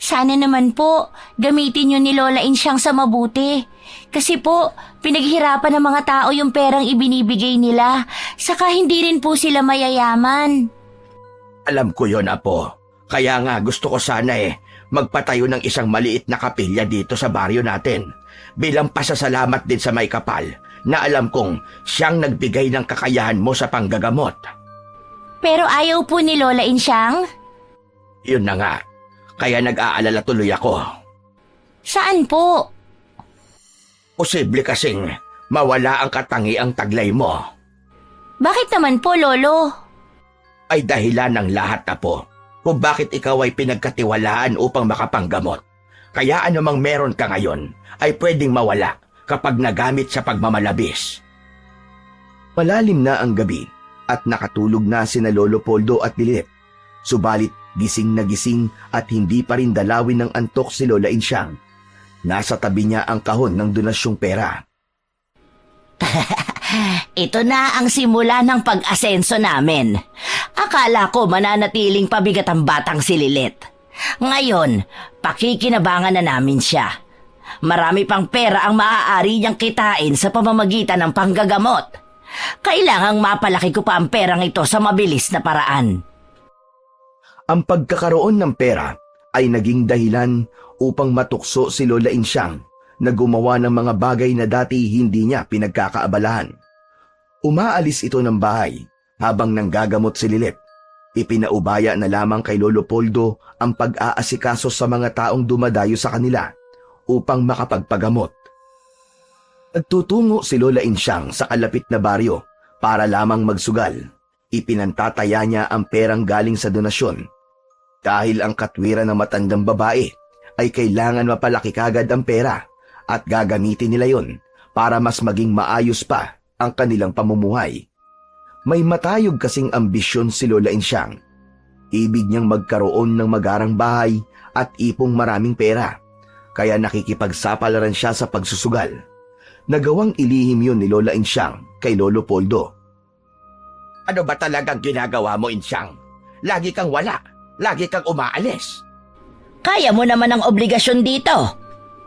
Speaker 3: Sana naman po, gamitin niyo ni Lola Insyang sa mabuti. Kasi po, pinaghirapan ng mga tao yung perang ibinibigay nila. Saka hindi rin po sila mayayaman.
Speaker 5: Alam ko yon, apo. Kaya nga gusto ko sana magpatayo ng isang maliit na kapilya dito sa baryo natin. Bilang pasasalamat din sa may kapal na alam kong siyang nagbigay ng kakayahan mo sa panggagamot.
Speaker 3: Pero ayaw po ni Lola Insyang?
Speaker 5: Yun na nga. Kaya nag-aalala tuloy ako.
Speaker 3: Saan po?
Speaker 5: Posible kasing mawala ang katangiang taglay mo.
Speaker 3: Bakit naman po, Lolo?
Speaker 5: Ay dahilan ng lahat, apo. kung bakit ikaw ay pinagkatiwalaan upang makapanggamot. Kaya anumang meron ka ngayon ay pwedeng mawala kapag nagamit sa pagmamalabis.
Speaker 2: Malalim na ang gabi at nakatulog na sina Lolo Poldo at Lilet. Subalit gising na gising at hindi pa rin dalawin ng antok si Lola Insyang. Nasa tabi niya ang kahon ng donasyong pera.
Speaker 3: Ito na ang simula ng pag-asenso namin. Akala ko mananatiling pabigat ang batang si Lilet. Ngayon, pakikinabangan na namin siya. Marami pang pera ang maaari niyang kitain sa pamamagitan ng panggagamot. Kailangang mapalaki ko pa ang perang ito sa mabilis na paraan.
Speaker 2: Ang pagkakaroon ng pera ay naging dahilan upang matukso si Lola Insyang na gumawa ng mga bagay na dati hindi niya pinagkakaabalahan. Umaalis ito ng bahay habang nanggagamot si Lilet. Ipinaubaya na lamang kay Lolo Poldo ang pag-aasikaso sa mga taong dumadayo sa kanila upang makapagpagamot. Nagtutungo si Lola Insyang sa kalapit na baryo para lamang magsugal. Ipinantataya niya ang perang galing sa donasyon. Dahil ang katwiran ng matandang babae ay kailangan mapalaki kagad ang pera at gagamitin nila yon para mas maging maayos pa ang kanilang pamumuhay. May matayog kasing ambisyon si Lola Insyang. Ibig niyang magkaroon ng magarang bahay at ipong maraming pera, kaya nakikipagsapalaran siya sa pagsusugal. Nagawang ilihim yun ni Lola Insyang kay Lolo Poldo.
Speaker 5: Ano ba talagang ginagawa mo, Insyang? Lagi kang wala. Lagi kang umaalis.
Speaker 3: Kaya mo naman ang obligasyon dito.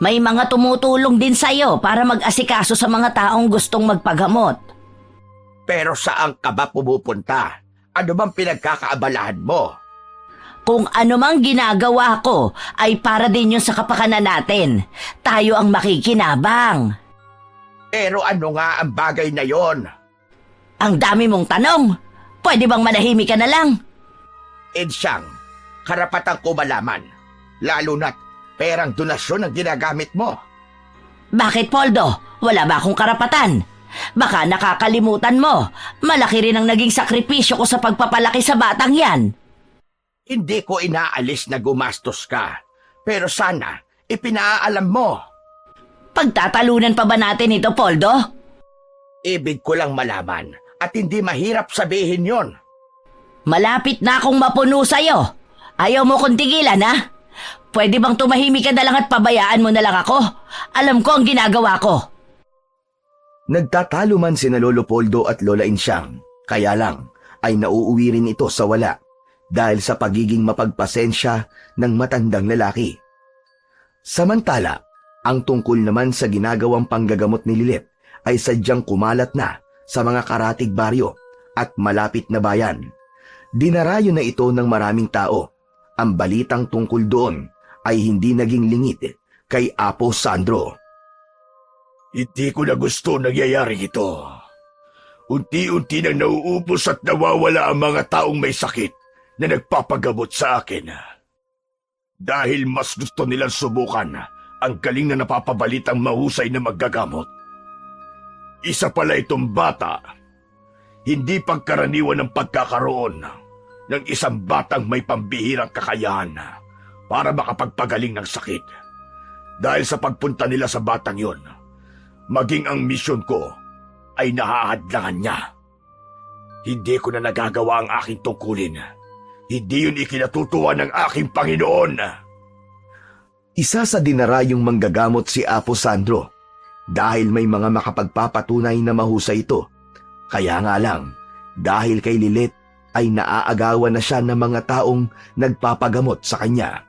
Speaker 3: May mga tumutulong din sa'yo para mag-asikaso sa mga taong gustong magpagamot.
Speaker 5: Pero saan ka ba pumupunta? Ano bang pinagkakaabalahan mo?
Speaker 3: Kung ano mang ginagawa ko ay para din yun sa kapakanan natin. Tayo ang makikinabang.
Speaker 5: Pero ano nga ang bagay na yon?
Speaker 3: Ang dami mong tanong. Pwede bang manahimik ka na lang?
Speaker 5: Insyang, karapatan ko malaman. Lalo na't perang donasyon ang ginagamit mo.
Speaker 3: Bakit, Poldo? Wala ba akong karapatan? Baka nakakalimutan mo. Malaki rin ang naging sakripisyo ko sa pagpapalaki sa batang yan.
Speaker 5: Hindi ko inaalis na gumastos ka. Pero sana, ipinaalam mo.
Speaker 3: Pagtatalunan pa ba natin ito, Poldo?
Speaker 5: Ibig ko lang malaman at hindi mahirap sabihin yon.
Speaker 3: Malapit na akong mapuno sa'yo. Ayaw mo kong tigilan, ha? Pwede bang tumahimik ka na lang at pabayaan mo na lang ako? Alam ko ang ginagawa ko.
Speaker 2: Nagtatalo man sina Lolo Poldo at Lola Insyang, kaya lang ay nauuwi rin ito sa wala dahil sa pagiging mapagpasensya ng matandang lalaki. Samantala, ang tungkol naman sa ginagawang panggagamot ni Lilet ay sadyang kumalat na sa mga karatig baryo at malapit na bayan. Dinarayo na ito ng maraming tao. Ang balitang tungkol doon ay hindi naging lingid kay Apo Sandro.
Speaker 6: Hindi ko na gusto nangyayari ito. Unti-unti nang nauubos at nawawala ang mga taong may sakit na nagpapagamot sa akin. Dahil mas gusto nilang subukan ang galing na napapabalitang mahusay na maggagamot. Isa pala itong bata. Hindi pangkaraniwan ng pagkakaroon ng isang batang may pambihirang kakayahan para makapagpagaling ng sakit. Dahil sa pagpunta nila sa batang yon, maging ang misyon ko ay nahahadlangan niya. Hindi ko na nagagawa ang aking tungkulin. Hindi yun ikinatutuwa ng aking Panginoon.
Speaker 2: Isa sa dinarayong manggagamot si Apo Sandro dahil may mga makapagpapatunay na mahusay ito. Kaya nga lang, dahil kay Lilet ay naaagawan na siya ng mga taong nagpapagamot sa kanya.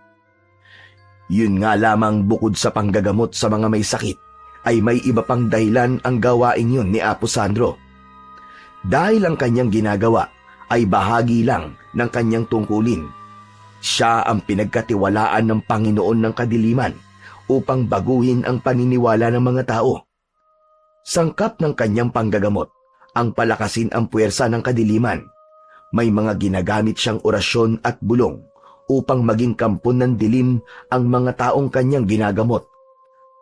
Speaker 2: Yun nga lamang, bukod sa panggagamot sa mga may sakit, ay may iba pang dahilan ang gawain yun ni Apo Sandro. Dahil ang kanyang ginagawa ay bahagi lang ng kanyang tungkulin. Siya ang pinagkatiwalaan ng Panginoon ng kadiliman upang baguhin ang paniniwala ng mga tao. Sangkap ng kanyang panggagamot ang palakasin ang puwersa ng kadiliman. May mga ginagamit siyang orasyon at bulong upang maging kampon ng dilim ang mga taong kanyang ginagamot.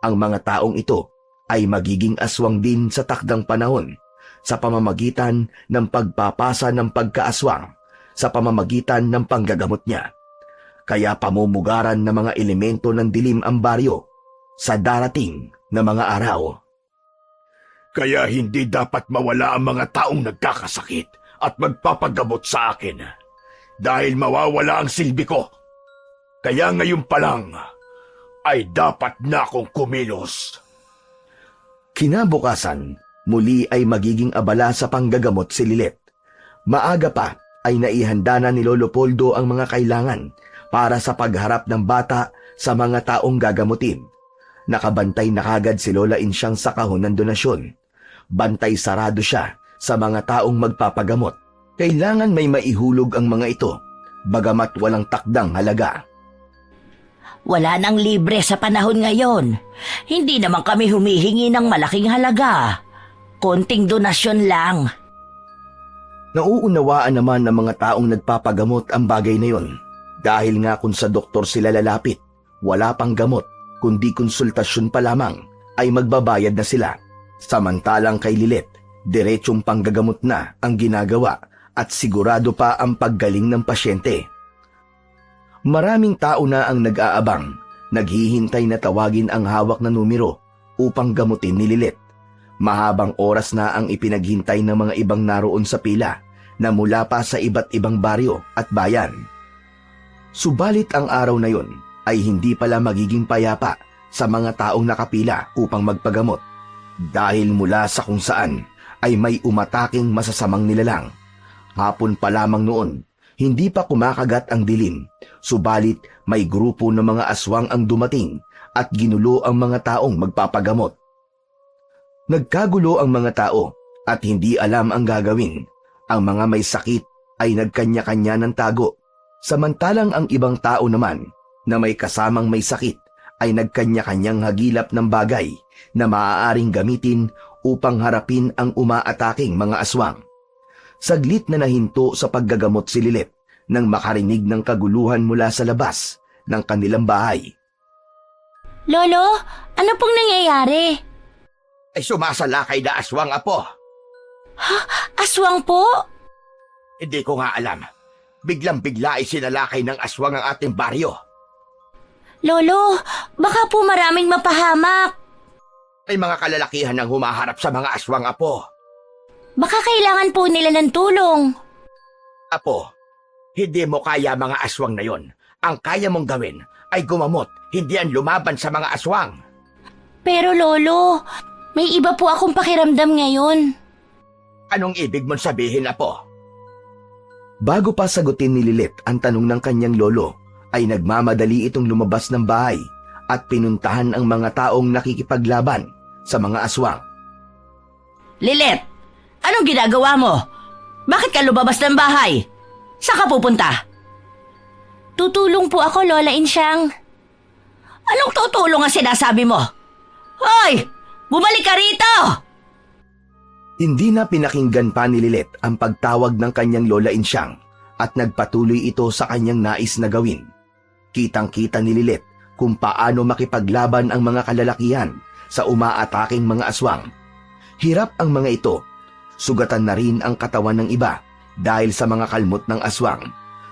Speaker 2: Ang mga taong ito ay magiging aswang din sa takdang panahon sa pamamagitan ng pagpapasa ng pagkaaswang sa pamamagitan ng panggagamot niya. Kaya pamumugaran ng mga elemento ng dilim ang baryo sa darating na mga araw.
Speaker 6: Kaya hindi dapat mawala ang mga taong nagkakasakit at magpapagamot sa akin. Dahil mawawala ang silbi ko. Kaya ngayon pa lang ay dapat na akong kumilos.
Speaker 2: Kinabukasan, muli ay magiging abala sa panggagamot si Lilet. Maaga pa ay naihanda na ni Lolo Poldo ang mga kailangan para sa pagharap ng bata sa mga taong gagamutin. Nakabantay na kagad si Lola Insyang sa kahon ng donasyon. Bantay sarado siya sa mga taong magpapagamot. Kailangan may maihulog ang mga ito, bagamat walang takdang halaga.
Speaker 3: Wala nang libre sa panahon ngayon. Hindi naman kami humihingi ng malaking halaga. Konting donasyon lang.
Speaker 2: Nauunawaan naman ng mga taong nagpapagamot ang bagay na yon. Dahil nga kung sa doktor sila lalapit, wala pang gamot, kundi konsultasyon pa lamang, ay magbabayad na sila. Samantalang kay Lilet, diretsong panggagamot na ang ginagawa at sigurado pa ang paggaling ng pasyente. Maraming tao na ang nag-aabang, naghihintay na tawagin ang hawak na numero upang gamutin ni Lilet. Mahabang oras na ang ipinaghintay ng mga ibang naroon sa pila na mula pa sa iba't ibang baryo at bayan. Subalit ang araw na yon ay hindi pala magiging payapa sa mga taong nakapila upang magpagamot dahil mula sa kung saan ay may umataking masasamang nilalang. Hapon pa lamang noon, hindi pa kumakagat ang dilim, subalit may grupo ng mga aswang ang dumating at ginulo ang mga taong magpapagamot. Nagkagulo ang mga tao at hindi alam ang gagawin. Ang mga may sakit ay nagkanya-kanya ng tago, samantalang ang ibang tao naman na may kasamang may sakit ay nagkanya-kanyang hagilap ng bagay na maaaring gamitin upang harapin ang umaataking mga aswang. Saglit na nahinto sa paggagamot si Lilet nang makarinig ng kaguluhan mula sa labas ng kanilang bahay.
Speaker 3: Lolo, ano pong nangyayari?
Speaker 5: Ay sumasalakay na aswang, apo.
Speaker 3: Aswang po?
Speaker 5: Hindi ko nga alam. Biglang-bigla ay sinalakay ng aswang ang ating baryo.
Speaker 3: Lolo, baka po maraming mapahamak.
Speaker 5: May mga kalalakihan ang humaharap sa mga aswang, apo.
Speaker 3: Baka kailangan po nila ng tulong.
Speaker 5: Apo, hindi mo kaya mga aswang na yon. Ang kaya mong gawin ay gumamot, hindi ang lumaban sa mga aswang.
Speaker 3: Pero Lolo, may iba po akong pakiramdam ngayon.
Speaker 5: Anong ibig mong sabihin, apo?
Speaker 2: Bago pa sagutin ni Lilet ang tanong ng kanyang lolo, ay nagmamadali itong lumabas ng bahay at pinuntahan ang mga taong nakikipaglaban sa mga aswang.
Speaker 3: Lilet, anong ginagawa mo? Bakit ka lumabas ng bahay? Saan ka pupunta? Tutulong po ako, Lola Insyang. Anong tutulong ang sinasabi mo? Hoy! Bumalik ka rito!
Speaker 2: Hindi na pinakinggan pa ni Lilet ang pagtawag ng kanyang Lola Insyang at nagpatuloy ito sa kanyang nais na gawin. Kitang-kita ni Lilet kung paano makipaglaban ang mga kalalakihan sa umaataking mga aswang. Hirap ang mga ito. Sugatan na rin ang katawan ng iba dahil sa mga kalmot ng aswang.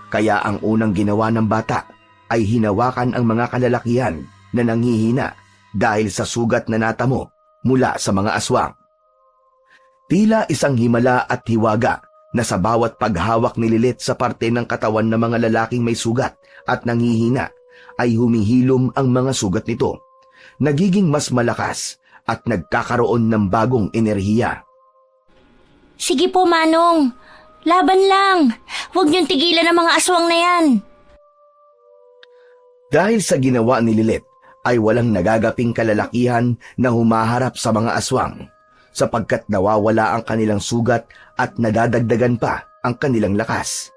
Speaker 2: Kaya ang unang ginawa ng bata ay hinawakan ang mga kalalakihan na nanghihina dahil sa sugat na natamo mula sa mga aswang. Tila isang himala at hiwaga na sa bawat paghawak ni Lilet sa parte ng katawan ng mga lalaking may sugat at nanghihina ay humihilom ang mga sugat nito. Nagiging mas malakas at nagkakaroon ng bagong enerhiya.
Speaker 3: Sige po, Manong. Laban lang. Huwag niyong tigilan ang mga aswang na yan.
Speaker 2: Dahil sa ginawa ni Lilet ay walang nagagaping kalalakihan na humaharap sa mga aswang, sapagkat nawawala ang kanilang sugat at nadadagdagan pa ang kanilang lakas.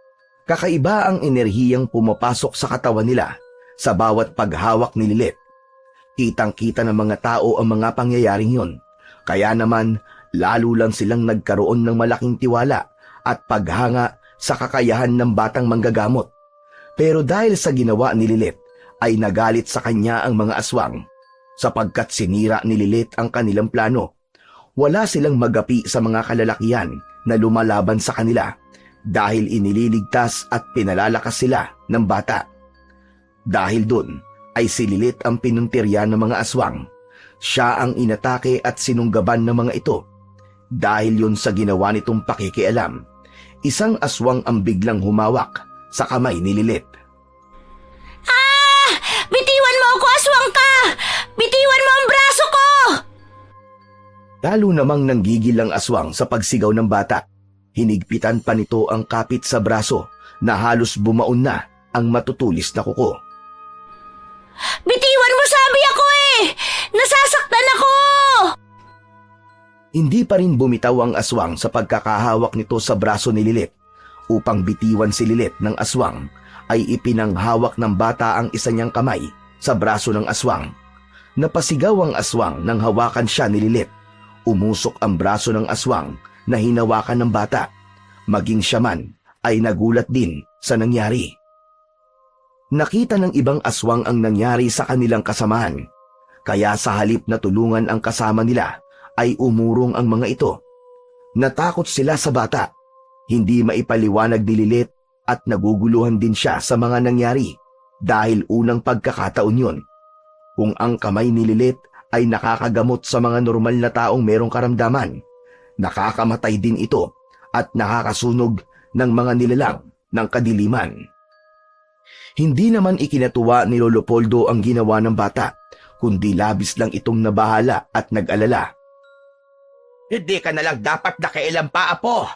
Speaker 2: Kakaiba ang enerhiyang pumapasok sa katawan nila sa bawat paghawak ni Lilet. Kitang-kita ng mga tao ang mga pangyayaring yon, kaya naman lalo lang silang nagkaroon ng malaking tiwala at paghanga sa kakayahan ng batang manggagamot. Pero dahil sa ginawa ni Lilet ay nagalit sa kanya ang mga aswang, sapagkat sinira ni Lilet ang kanilang plano. Wala silang magapi sa mga kalalakihan na lumalaban sa kanila dahil inililigtas at pinalalakas sila ng bata. Dahil doon ay si Lilith ang pinuntirya ng mga aswang. Siya ang inatake at sinunggaban ng mga ito. Dahil yun sa ginawa nitong pakikialam, isang aswang ang biglang humawak sa kamay ni Lilith.
Speaker 3: Ah! Bitiwan mo ako, aswang ka! Bitiwan mo ang braso ko!
Speaker 2: Lalo namang nanggigil ang aswang sa pagsigaw ng bata. Hinigpitan pa nito ang kapit sa braso na halos bumaon na ang matutulis na kuko.
Speaker 3: Bitiwan mo, sabi ako eh! Nasasaktan ako!
Speaker 2: Hindi pa rin bumitaw ang aswang sa pagkakahawak nito sa braso ni Lilith. Upang bitiwan si Lilith ng aswang, ay ipinanghawak ng bata ang isa niyang kamay sa braso ng aswang. Napasigaw ang aswang nang hawakan siya ni Lilith. Umusok ang braso ng aswang na hinawakan ng bata. Maging siya man ay nagulat din sa nangyari. Nakita ng ibang aswang ang nangyari sa kanilang kasamahan. Kaya sa halip na tulungan ang kasama nila, ay umurong ang mga ito. Natakot sila sa bata. Hindi maipaliwanag ni Lilith at naguguluhan din siya sa mga nangyari dahil unang pagkakataon yun. Kung ang kamay ni Lilith ay nakakagamot sa mga normal na taong merong karamdaman, nakakamatay din ito at nakakasunog ng mga nilalang ng kadiliman. Hindi naman ikinatuwa ni Lolo Poldo ang ginawa ng bata, kundi labis lang itong nabahala at nag-alala.
Speaker 5: Hindi ka na lang dapat nakailam pa, Apo.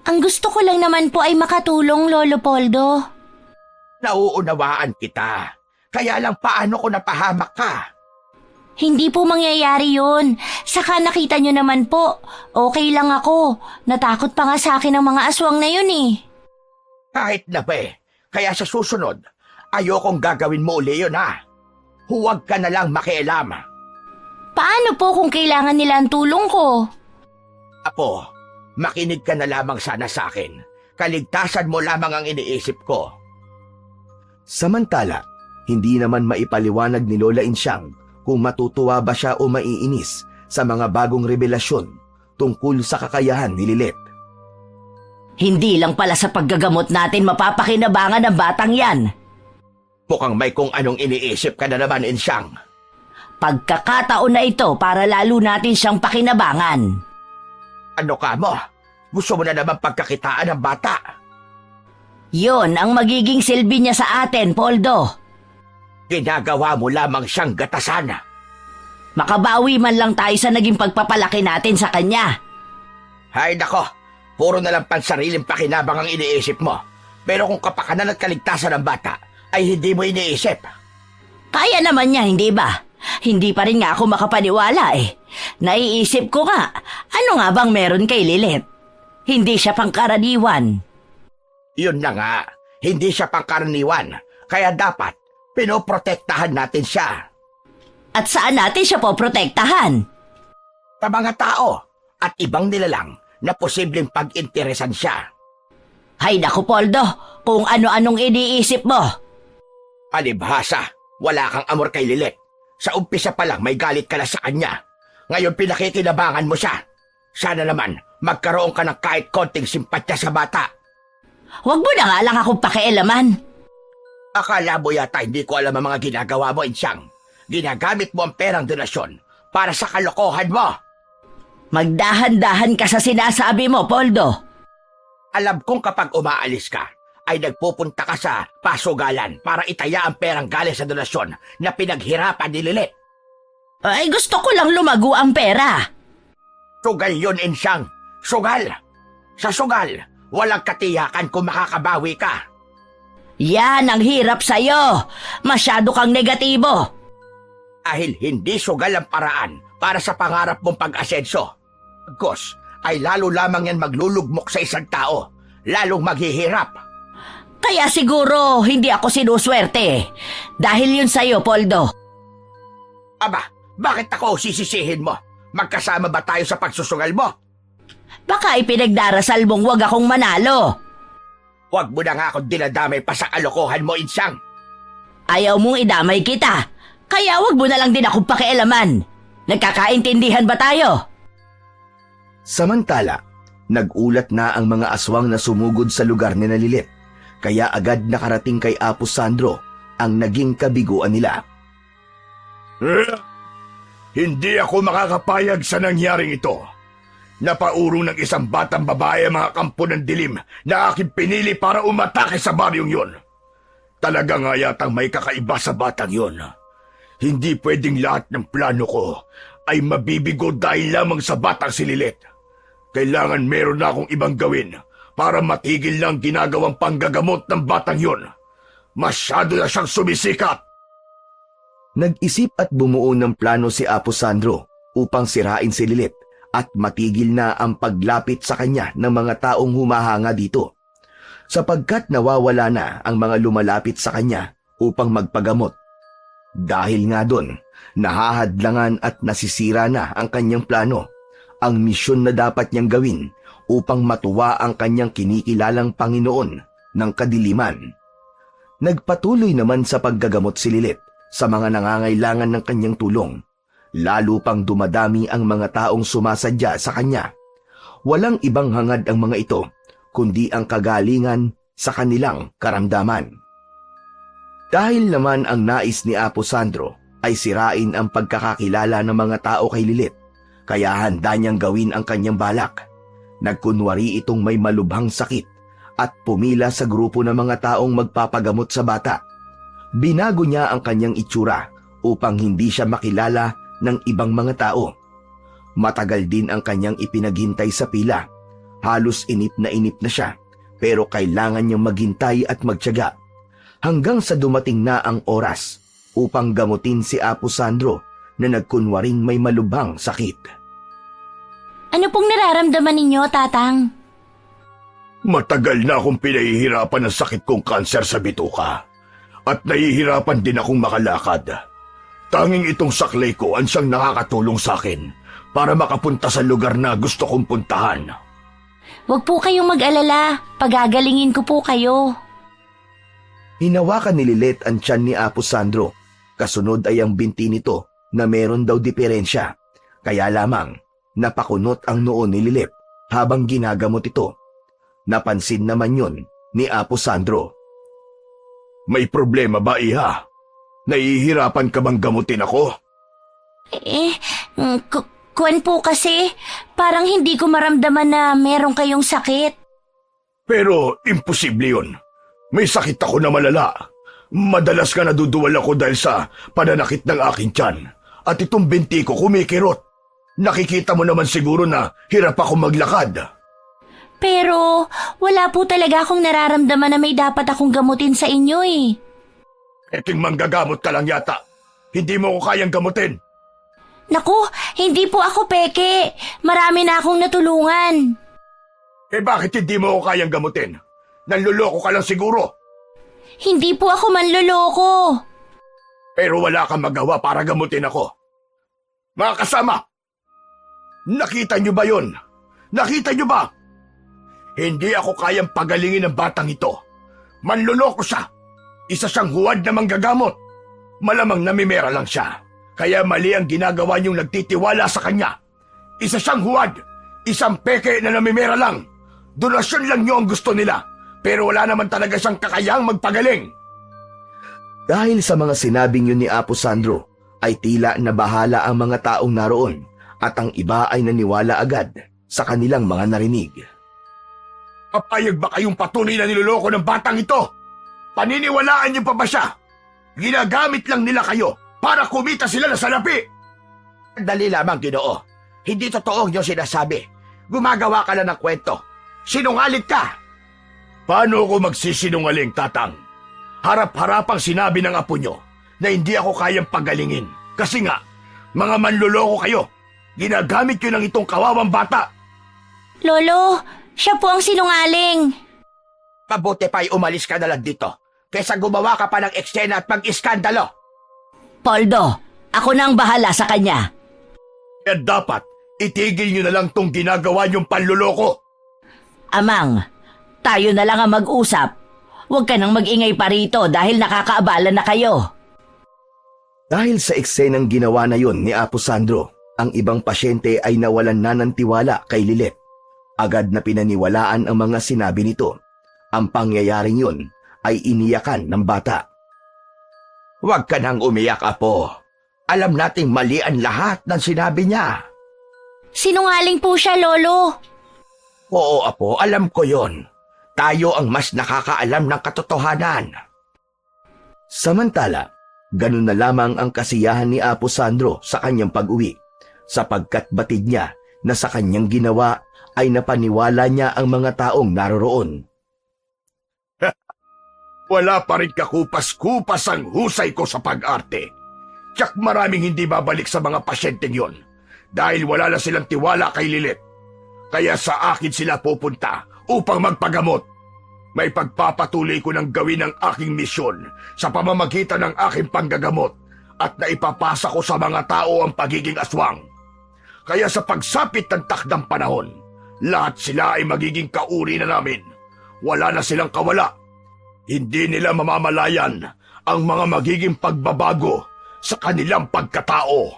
Speaker 3: Ang gusto ko lang naman po ay makatulong, Lolo Poldo.
Speaker 5: Nauunawaan kita. Kaya lang paano ko napahamak ka?
Speaker 3: Hindi po mangyayari yun. Saka nakita nyo naman po, okay lang ako. Natakot pa nga sa akin ang mga aswang na yun eh.
Speaker 5: Kahit na ba eh. Kaya sa susunod, ayokong gagawin mo uli yun ha. Huwag ka na lang makialam.
Speaker 3: Paano po kung kailangan nila ang tulong ko?
Speaker 5: Apo, makinig ka na lamang sana sa akin. Kaligtasan mo lamang ang iniisip ko.
Speaker 2: Samantala, hindi naman maipaliwanag ni Lola Insyang kung matutuwa ba siya o maiinis sa mga bagong revelasyon tungkol sa kakayahan ni Lilith.
Speaker 3: Hindi lang pala sa paggagamot natin mapapakinabangan ng batang yan.
Speaker 5: Mukhang may kung anong iniisip ka na naman, Insyang.
Speaker 3: Pagkakataon na ito para lalo natin siyang pakinabangan.
Speaker 5: Ano ka mo? Gusto mo na naman pagkakitaan ng bata?
Speaker 3: Yon ang magiging silbi niya sa atin, Poldo.
Speaker 5: Ginagawa mo lamang siyang gatasan.
Speaker 3: Makabawi man lang tayo sa naging pagpapalaki natin sa kanya.
Speaker 5: Hay nako, puro na lang pansariling pakinabang ang iniisip mo. Pero kung kapakanan at kaligtasan ng bata, ay hindi mo iniisip.
Speaker 3: Kaya naman niya, hindi ba? Hindi pa rin nga ako makapaniwala eh. Naiisip ko nga, ano nga bang meron kay Lilith? Hindi siya pangkaraniwan.
Speaker 5: Yun na nga, hindi siya pangkaraniwan. Kaya dapat, pinoprotektahan natin siya.
Speaker 3: At saan natin siya poprotektahan?
Speaker 5: Sa mga tao at ibang nilalang na posibleng pag-interesan siya.
Speaker 3: Hay naku, Poldo, kung ano-anong iniisip mo.
Speaker 5: Alibhasa, wala kang amor kay Lilith. Sa umpisa pa lang may galit ka na sa kanya. Ngayon pinakikinabangan mo siya. Sana naman magkaroon ka ng kahit konting simpatya sa bata.
Speaker 3: Huwag mo na nga lang akong pakialaman.
Speaker 5: Akala mo yata hindi ko alam ang mga ginagawa mo, Insyang. Ginagamit mo ang perang donasyon para sa kalokohan mo.
Speaker 3: Magdahan-dahan ka sa sinasabi mo, Poldo.
Speaker 5: Alam kong kapag umaalis ka, ay nagpupunta ka sa pasugalan para itaya ang perang galing sa donasyon na pinaghirapan ni Lilith.
Speaker 3: Ay, gusto ko lang lumago ang pera.
Speaker 5: Sugal yun, Insyang. Sugal. Sa sugal, walang katiyakan kung makakabawi ka.
Speaker 3: Yan ang hirap sa'yo. Masyado kang negatibo.
Speaker 5: Dahil hindi sugal ang paraan para sa pangarap mong pag-asenso. Gos, ay lalo lamang yan maglulugmok sa isang tao. Lalong maghihirap.
Speaker 3: Kaya siguro hindi ako sinuswerte. Dahil yun sa'yo, Poldo.
Speaker 5: Aba, bakit ako sisisihin mo? Magkasama ba tayo sa pagsusugal mo?
Speaker 3: Baka ipinagdarasal mong wag akong manalo.
Speaker 5: Huwag mo na nga akong dinadamay pa sa kalokohan mo, Insyang.
Speaker 3: Ayaw mong idamay kita. Kaya wag mo na lang din akong pakialaman. Nagkakaintindihan ba tayo?
Speaker 2: Samantala, Nagulat na ang mga aswang na sumugod sa lugar ni Lilit, kaya agad nakarating kay Apo Sandro ang naging kabiguan nila.
Speaker 6: Hindi ako makakapayag sa nangyaring ito. Napaurong ng isang batang babae ang mga kampo ng dilim na aking pinili para umatake sa baryong yon. Talaga nga yatang may kakaiba sa batang yon. Hindi pwedeng lahat ng plano ko ay mabibigo dahil lamang sa batang si Lilit. Kailangan meron na akong ibang gawin para matigil lang ginagawang panggagamot ng batang yon. Masyado na siyang sumisikat.
Speaker 2: Nag-isip at bumuo ng plano si Apo Sandro upang sirain si Lilit at matigil na ang paglapit sa kanya ng mga taong humahanga dito, sapagkat nawawala na ang mga lumalapit sa kanya upang magpagamot. Dahil nga doon, nahahadlangan at nasisira na ang kanyang plano, ang misyon na dapat niyang gawin upang matuwa ang kanyang kinikilalang Panginoon ng kadiliman. Nagpatuloy naman sa paggagamot si Lilit sa mga nangangailangan ng kanyang tulong. Lalo pang dumadami ang mga taong sumasadya sa kanya. Walang ibang hangad ang mga ito, kundi ang kagalingan sa kanilang karamdaman. Dahil naman ang nais ni Apo Sandro ay sirain ang pagkakakilala ng mga tao kay Lilit, kaya handa niyang gawin ang kanyang balak. Nagkunwari itong may malubhang sakit at pumila sa grupo ng mga taong magpapagamot sa bata. Binago niya ang kanyang itsura upang hindi siya makilala ng ibang mga tao. Matagal din ang kanyang ipinaghintay sa pila. Halos inip na siya, pero kailangan niyang maghintay at magtiyaga. Hanggang sa dumating na ang oras upang gamutin si Apo Sandro na nagkunwaring may malubhang sakit.
Speaker 3: Ano pong nararamdaman ninyo, Tatang?
Speaker 6: Matagal na akong pinahihirapan ng sakit kong kanser sa bituka. At nahihirapan din akong makalakad. Tanging itong saklay ko ang siyang nakakatulong sa akin para makapunta sa lugar na gusto kong puntahan.
Speaker 3: Huwag po kayong mag-alala. Pagagalingin ko po kayo.
Speaker 2: Hinawakan ni Lilit ang tiyan ni Apo Sandro. Kasunod ay ang binti nito na meron daw diferensya. Kaya lamang napakunot ang noo ni Lilit habang ginagamot ito. Napansin naman yun ni Apo Sandro.
Speaker 6: May problema ba, Iha? Nahihirapan ka bang gamutin ako?
Speaker 3: Kuwan po kasi, parang hindi ko maramdaman na meron kayong sakit.
Speaker 6: Pero imposible yun. May sakit ako na malala. Madalas ka naduduwal ako dahil sa pananakit ng aking tiyan. At itong binti ko kumikirot. Nakikita mo naman siguro na hirap ako maglakad.
Speaker 3: Pero wala po talaga akong nararamdaman na may dapat akong gamutin sa inyo eh.
Speaker 6: Eking manggagamot ka lang yata. Hindi mo ko kayang gamutin.
Speaker 3: Naku, hindi po ako peke. Marami na akong natulungan.
Speaker 6: Bakit hindi mo ko kayang gamutin? Nanluloko ka lang siguro.
Speaker 3: Hindi po ako manloloko.
Speaker 6: Pero wala kang magawa para gamutin ako. Mga kasama, nakita niyo ba yun? Nakita niyo ba? Hindi ako kayang pagalingin ng batang ito. Manloloko siya. Isa siyang huwad na manggagamot. Malamang namimera lang siya. Kaya mali ang ginagawa niyong nagtitiwala sa kanya. Isa siyang huwad. Isang peke na namimera lang. Donasyon lang niyo ang gusto nila. Pero wala naman talaga siyang kakayang magpagaling.
Speaker 2: Dahil sa mga sinabing yun ni Apo Sandro, ay tila nabahala ang mga taong naroon at ang iba ay naniwala agad sa kanilang mga narinig.
Speaker 6: Papayag ba kayong patuloy na niloloko ng batang ito? Paniniwalaan niyo pa ba siya? Ginagamit lang nila kayo para kumita sila na salapi.
Speaker 5: Dali lamang, Ginoo. Hindi totoo ang iyong sinasabi. Gumagawa ka lang ng kwento. Sinungaling ka.
Speaker 6: Paano ako magsisinungaling, Tatang? Harap-harapang sinabi ng apo nyo na hindi ako kayang pagalingin. Kasi nga, mga manloloko kayo. Ginagamit nyo ng itong kawawang bata.
Speaker 3: Lolo, siya po ang sinungaling.
Speaker 5: Mabuti pa'y umalis ka na lang dito kaysa gumawa ka pa ng eksena at pag-iskandalo.
Speaker 3: Poldo, ako na ang bahala sa kanya.
Speaker 6: Kaya dapat, itigil nyo na lang tong ginagawa nyong panloloko.
Speaker 3: Amang, tayo na lang ang mag-usap. Huwag ka nang mag-ingay pa rito dahil nakakaabala na kayo.
Speaker 2: Dahil sa eksenang ginawa na yun ni Apo Sandro, ang ibang pasyente ay nawalan na ng tiwala kay Lilit. Agad na pinaniwalaan ang mga sinabi nito. Ang pangyayaring yun ay iniyakan ng bata.
Speaker 5: Huwag ka nang umiyak, Apo. Alam nating mali ang lahat ng sinabi niya.
Speaker 3: Sinungaling po siya, Lolo.
Speaker 5: Oo, Apo, alam ko yon. Tayo ang mas nakakaalam ng katotohanan.
Speaker 2: Samantala, ganun na lamang ang kasiyahan ni Apo Sandro sa kanyang pag-uwi, sapagkat batid niya na sa kanyang ginawa ay napaniwala niya ang mga taong naroroon.
Speaker 6: Wala pa rin kakupas-kupas ang husay ko sa pag-arte. Tiyak maraming hindi babalik sa mga pasyenteng yon dahil wala na silang tiwala kay Lilith. Kaya sa akin sila pupunta upang magpagamot. May pagpapatuloy ko ng gawin ang aking misyon sa pamamagitan ng aking panggagamot at naipapasa ko sa mga tao ang pagiging aswang. Kaya sa pagsapit ng takdang panahon, lahat sila ay magiging kauri na namin. Wala na silang kawala. Hindi nila mamamalayan ang mga magiging pagbabago sa kanilang pagkatao.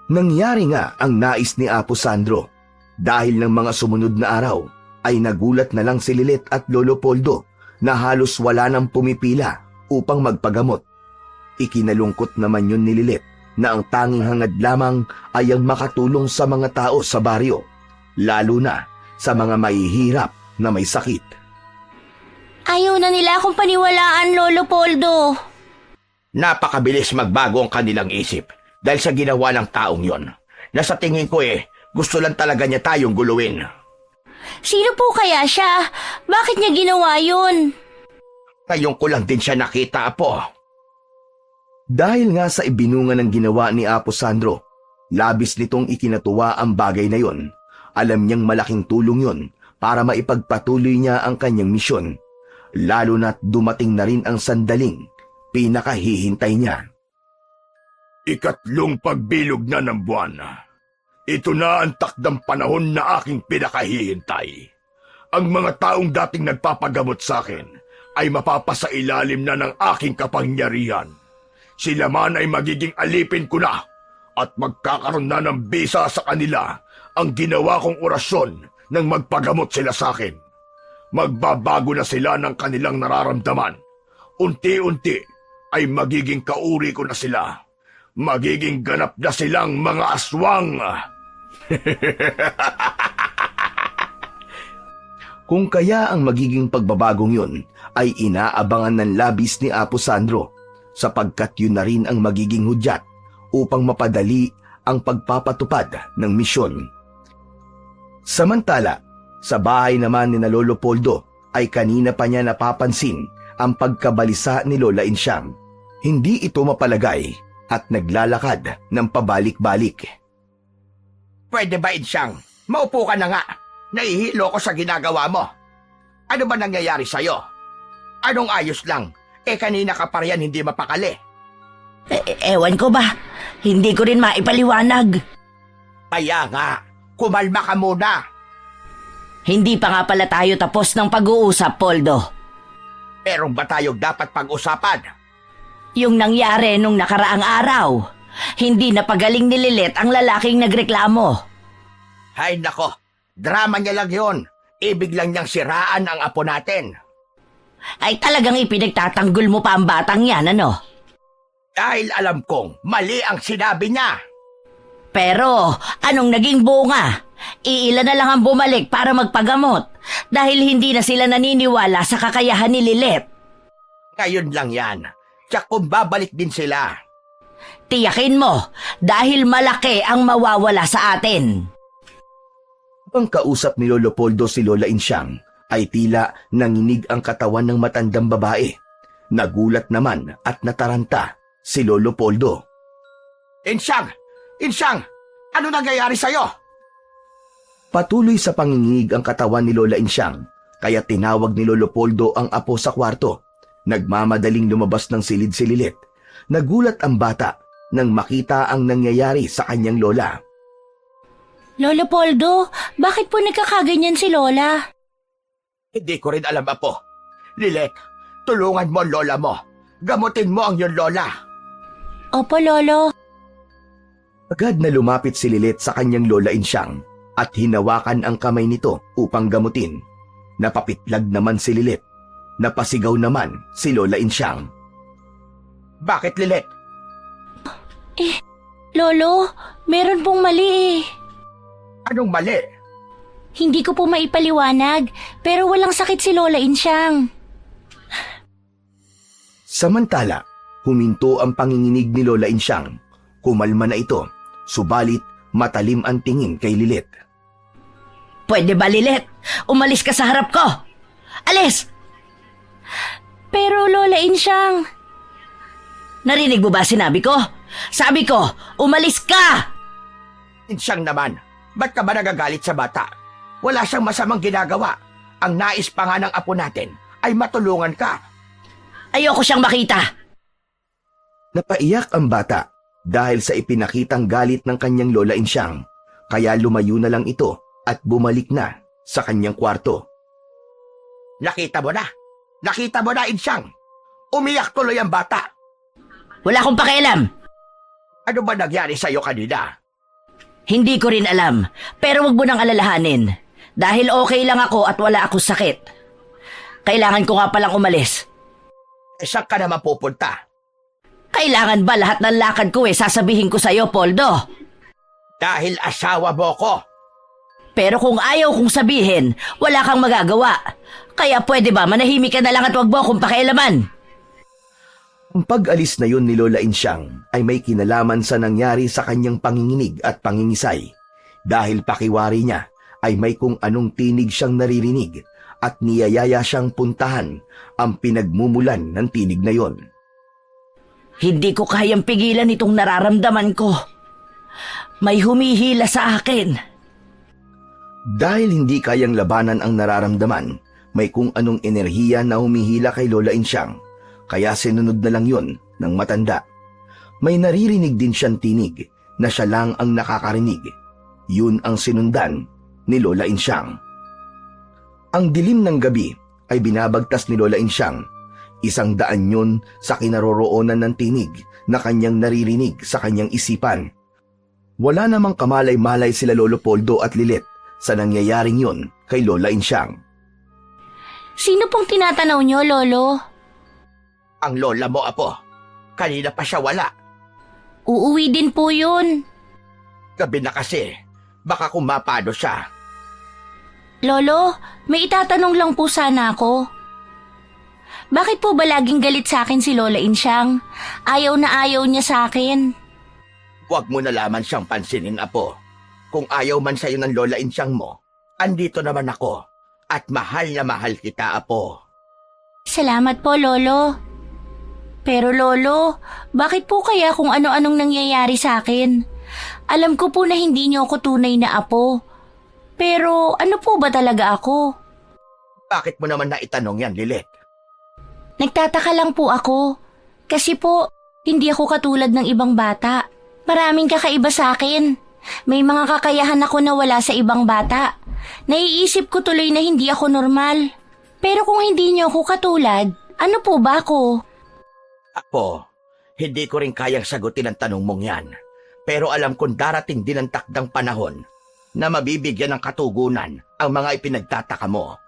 Speaker 2: Nangyari nga ang nais ni Apo Sandro. Dahil ng mga sumunod na araw, ay nagulat na lang si Lilith at Lolo Poldo na halos wala nang pumipila upang magpagamot. Ikinalungkot naman yun ni Lilith na ang tanging hangad lamang ay ang makatulong sa mga tao sa baryo, lalo na sa mga mahihirap na may sakit.
Speaker 3: Ayaw na nila akong paniwalaan, Lolo Poldo.
Speaker 5: Napakabilis magbago ang kanilang isip dahil sa ginawa ng taong yon. Nasa tingin ko gusto lang talaga niya tayong guluhin.
Speaker 3: Sino po kaya siya? Bakit niya ginawa yun?
Speaker 5: Ngayon ko lang din siya nakita, Apo.
Speaker 2: Dahil nga sa ibinunga ng ginawa ni Apo Sandro, labis nitong ikinatuwa ang bagay na yon. Alam niyang malaking tulong yon para maipagpatuloy niya ang kanyang misyon, lalo na't dumating na rin ang sandaling pinakahihintay niya.
Speaker 6: Ikatlong pagbilog na ng buwan. Ito na ang takdang panahon na aking pinakahihintay. Ang mga taong dating nagpapagamot sa akin ay mapapasailalim na ng aking kapangyarihan. Sila man ay magiging alipin ko na at magkakaroon na ng bisa sa kanila ang ginawa kong orasyon nang magpagamot sila sa akin. Magbabago na sila ng kanilang nararamdaman. Unti-unti ay magiging kauri ko na sila. Magiging ganap na silang mga aswang.
Speaker 2: Kung kaya ang magiging pagbabagong yun ay inaabangan ng labis ni Apo Sandro, sapagkat yun na rin ang magiging hudyat upang mapadali ang pagpapatupad ng misyon. Samantala, sa bahay naman ni na Lolo Poldo ay kanina pa niya napapansin ang pagkabalisa ni Lola Insyang. Hindi ito mapalagay at naglalakad ng pabalik-balik.
Speaker 5: Pwede ba, Insyang? Maupo ka na nga. Nahihilo ko sa ginagawa mo. Ano ba nangyayari sa'yo? Anong ayos lang? Kanina ka pa riyan hindi mapakali.
Speaker 3: Ewan ko ba? Hindi ko rin maipaliwanag.
Speaker 5: Kaya nga, kumalma ka muna.
Speaker 3: Hindi pa nga pala tayo tapos ng pag-uusap, Poldo.
Speaker 5: Meron ba tayong dapat pag-usapan?
Speaker 3: Yung nangyari nung nakaraang araw. Hindi napagaling ni Lilith ang lalaking nagreklamo.
Speaker 5: Hay nako, drama niya lang yon. Ibig lang niyang siraan ang apo natin.
Speaker 3: Ay talagang ipinagtatanggol mo pa ang batang yan, ano?
Speaker 5: Dahil alam kong mali ang sinabi niya.
Speaker 3: Pero anong naging bunga? Iilan na lang ang bumalik para magpagamot dahil hindi na sila naniniwala sa kakayahan ni Lilith.
Speaker 5: Ngayon lang yan. Tiyak kung babalik din sila.
Speaker 3: Tiyakin mo dahil malaki ang mawawala sa atin.
Speaker 2: Ang kausap ni Lolo Poldo si Lola Insyang ay tila nanginig ang katawan ng matandang babae. Nagulat naman at nataranta si Lolo Poldo.
Speaker 5: Insyang! Insyang! Ano nangyayari sa'yo?
Speaker 2: Patuloy sa panginginig ang katawan ni Lola Insyang, kaya tinawag ni Lolo Poldo ang apo sa kwarto. Nagmamadaling lumabas ng silid si Lilith. Nagulat ang bata nang makita ang nangyayari sa kanyang lola.
Speaker 3: Lolo Poldo, bakit po nagkakaganyan si Lola?
Speaker 5: Hindi ko rin alam, Apo. Lilith, tulungan mo ang lola mo. Gamutin mo ang iyong lola.
Speaker 3: Opo, Lolo.
Speaker 2: Agad na lumapit si Lilith sa kanyang Lola Insyang. at hinawakan ang kamay nito upang gamutin. Napapitlag naman si Lilet. Napasigaw naman si Lola Insyang.
Speaker 5: Bakit, Lilet?
Speaker 3: Lolo, meron pong mali eh.
Speaker 5: Anong mali?
Speaker 3: Hindi ko po maipaliwanag, pero walang sakit si Lola Insyang.
Speaker 2: Samantala, huminto ang panginginig ni Lola Insyang. Kumalma na ito, subalit matalim ang tingin kay Lilet.
Speaker 3: Pwede ba, Lilet? Umalis ka sa harap ko! Alis! Pero Lola Insyang... Narinig mo ba sinabi ko? Sabi ko, umalis ka!
Speaker 5: Insyang naman, ba't ka ba nagagalit sa bata? Wala siyang masamang ginagawa. Ang nais pa nga ng apo natin ay matulungan ka.
Speaker 3: Ayoko siyang makita.
Speaker 2: Napaiyak ang bata dahil sa ipinakitang galit ng kanyang Lola Insyang, kaya lumayo na lang ito at bumalik na sa kanyang kwarto.
Speaker 5: Nakita mo na? Nakita mo na, Insyang? Umiyak tuloy ang bata.
Speaker 3: Wala akong pakialam.
Speaker 5: Ano ba nangyari sa'yo kanina?
Speaker 3: Hindi ko rin alam, pero wag mo nang alalahanin. Dahil okay lang ako at wala akong sakit. Kailangan ko nga palang umalis.
Speaker 5: Saan ka naman pupunta?
Speaker 3: Kailangan ba lahat ng lakad ko sasabihin ko sa'yo, Poldo?
Speaker 5: Dahil asawa mo ko.
Speaker 3: Pero kung ayaw kong sabihin, wala kang magagawa. Kaya pwede ba manahimik ka na lang at wag mo akong pakialaman?
Speaker 2: Ang pag-alis na yun ni Lola Insyang ay may kinalaman sa nangyari sa kanyang panginginig at pangingisay. Dahil pakiwari niya ay may kung anong tinig siyang naririnig at niyayaya siyang puntahan ang pinagmumulan ng tinig na yon.
Speaker 3: Hindi ko kayang pigilan itong nararamdaman ko. May humihila sa akin.
Speaker 2: Dahil hindi kayang labanan ang nararamdaman, may kung anong enerhiya na humihila kay Lola Insyang, kaya sinunod na lang yon ng matanda. May naririnig din siyang tinig na siya lang ang nakakarinig. Yun ang sinundan ni Lola Insyang. Ang dilim ng gabi ay binabagtas ni Lola Insyang. 100 yun sa kinaroroonan ng tinig na kanyang naririnig sa kanyang isipan. Wala namang kamalay-malay sila Lolo Poldo at Lilet sa nangyayaring yun kay Lola Insyang.
Speaker 3: Sino pong tinatanaw niyo, Lolo?
Speaker 5: Ang lola mo, apo. Kanina pa siya wala.
Speaker 3: Uuwi din po yun.
Speaker 5: Gabi na kasi. Baka kumapado siya.
Speaker 3: Lolo, may itatanong lang po sana ako. Bakit po ba laging galit sa akin si Lola Insyang? Ayaw na ayaw niya sa akin.
Speaker 5: Huwag mo na laman siyang pansinin, apo. Kung ayaw man sa'yo ng Lola Insyang mo, andito naman ako. At mahal na mahal kita, apo.
Speaker 3: Salamat po, Lolo. Pero Lolo, bakit po kaya kung ano-anong nangyayari sa akin? Alam ko po na hindi niyo ako tunay na apo. Pero ano po ba talaga ako?
Speaker 5: Bakit mo naman naitanong yan, Lilet?
Speaker 3: Nagtataka lang po ako. Kasi po, hindi ako katulad ng ibang bata. Maraming kakaiba sa akin. May mga kakayahan ako na wala sa ibang bata. Naiisip ko tuloy na hindi ako normal. Pero kung hindi niyo ako katulad, ano po ba ako?
Speaker 5: Apo, hindi ko rin kayang sagutin ang tanong mong yan. Pero alam kong darating din ang takdang panahon na mabibigyan ng katugunan ang mga ipinagtataka mo.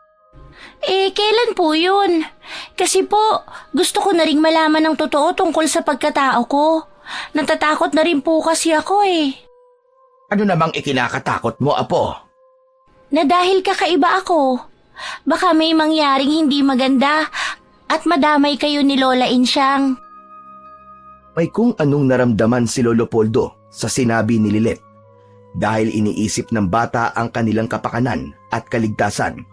Speaker 3: Kailan po yun? Kasi po, gusto ko na ring malaman ng totoo tungkol sa pagkatao ko. Natatakot na rin po kasi ako
Speaker 5: Ano namang ikinakatakot mo, apo?
Speaker 3: Na dahil kakaiba ako, baka may mangyaring hindi maganda at madamay kayo ni Lola Insyang.
Speaker 2: May kung anong naramdaman si Lolo Poldo sa sinabi ni Lilet dahil iniisip ng bata ang kanilang kapakanan at kaligtasan.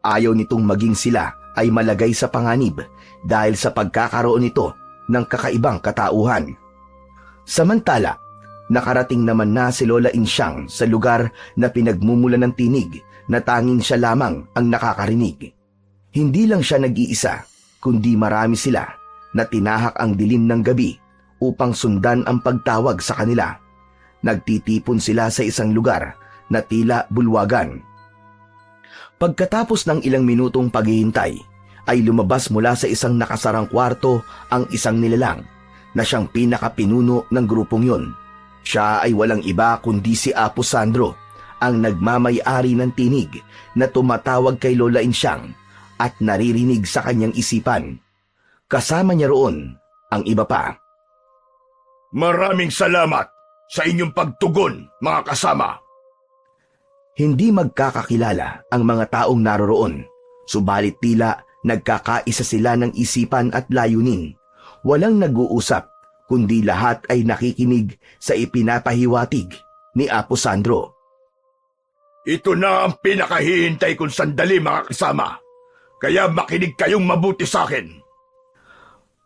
Speaker 2: Ayaw nitong maging sila ay malagay sa panganib dahil sa pagkakaroon nito ng kakaibang katauhan. Samantala, nakarating naman na si Lola Insyang sa lugar na pinagmumulan ng tinig na tanging siya lamang ang nakakarinig. Hindi lang siya nag-iisa, kundi marami sila na tinahak ang dilim ng gabi upang sundan ang pagtawag sa kanila. Nagtitipon sila sa isang lugar na tila bulwagan. Pagkatapos ng ilang minutong paghihintay, ay lumabas mula sa isang nakasarang kwarto ang isang nilalang na siyang pinakapinuno ng grupong yun. Siya ay walang iba kundi si Apo Sandro, ang nagmamay-ari ng tinig na tumatawag kay Lola Insyang at naririnig sa kanyang isipan. Kasama niya roon ang iba pa.
Speaker 6: Maraming salamat sa inyong pagtugon, mga kasama.
Speaker 2: Hindi magkakakilala ang mga taong naroroon, subalit tila nagkakaisa sila ng isipan at layunin. Walang nag-uusap, kundi lahat ay nakikinig sa ipinapahiwatig ni Apo Sandro.
Speaker 6: Ito na ang pinakahihintay kong sandali, mga kasama. Kaya makinig kayong mabuti sa akin.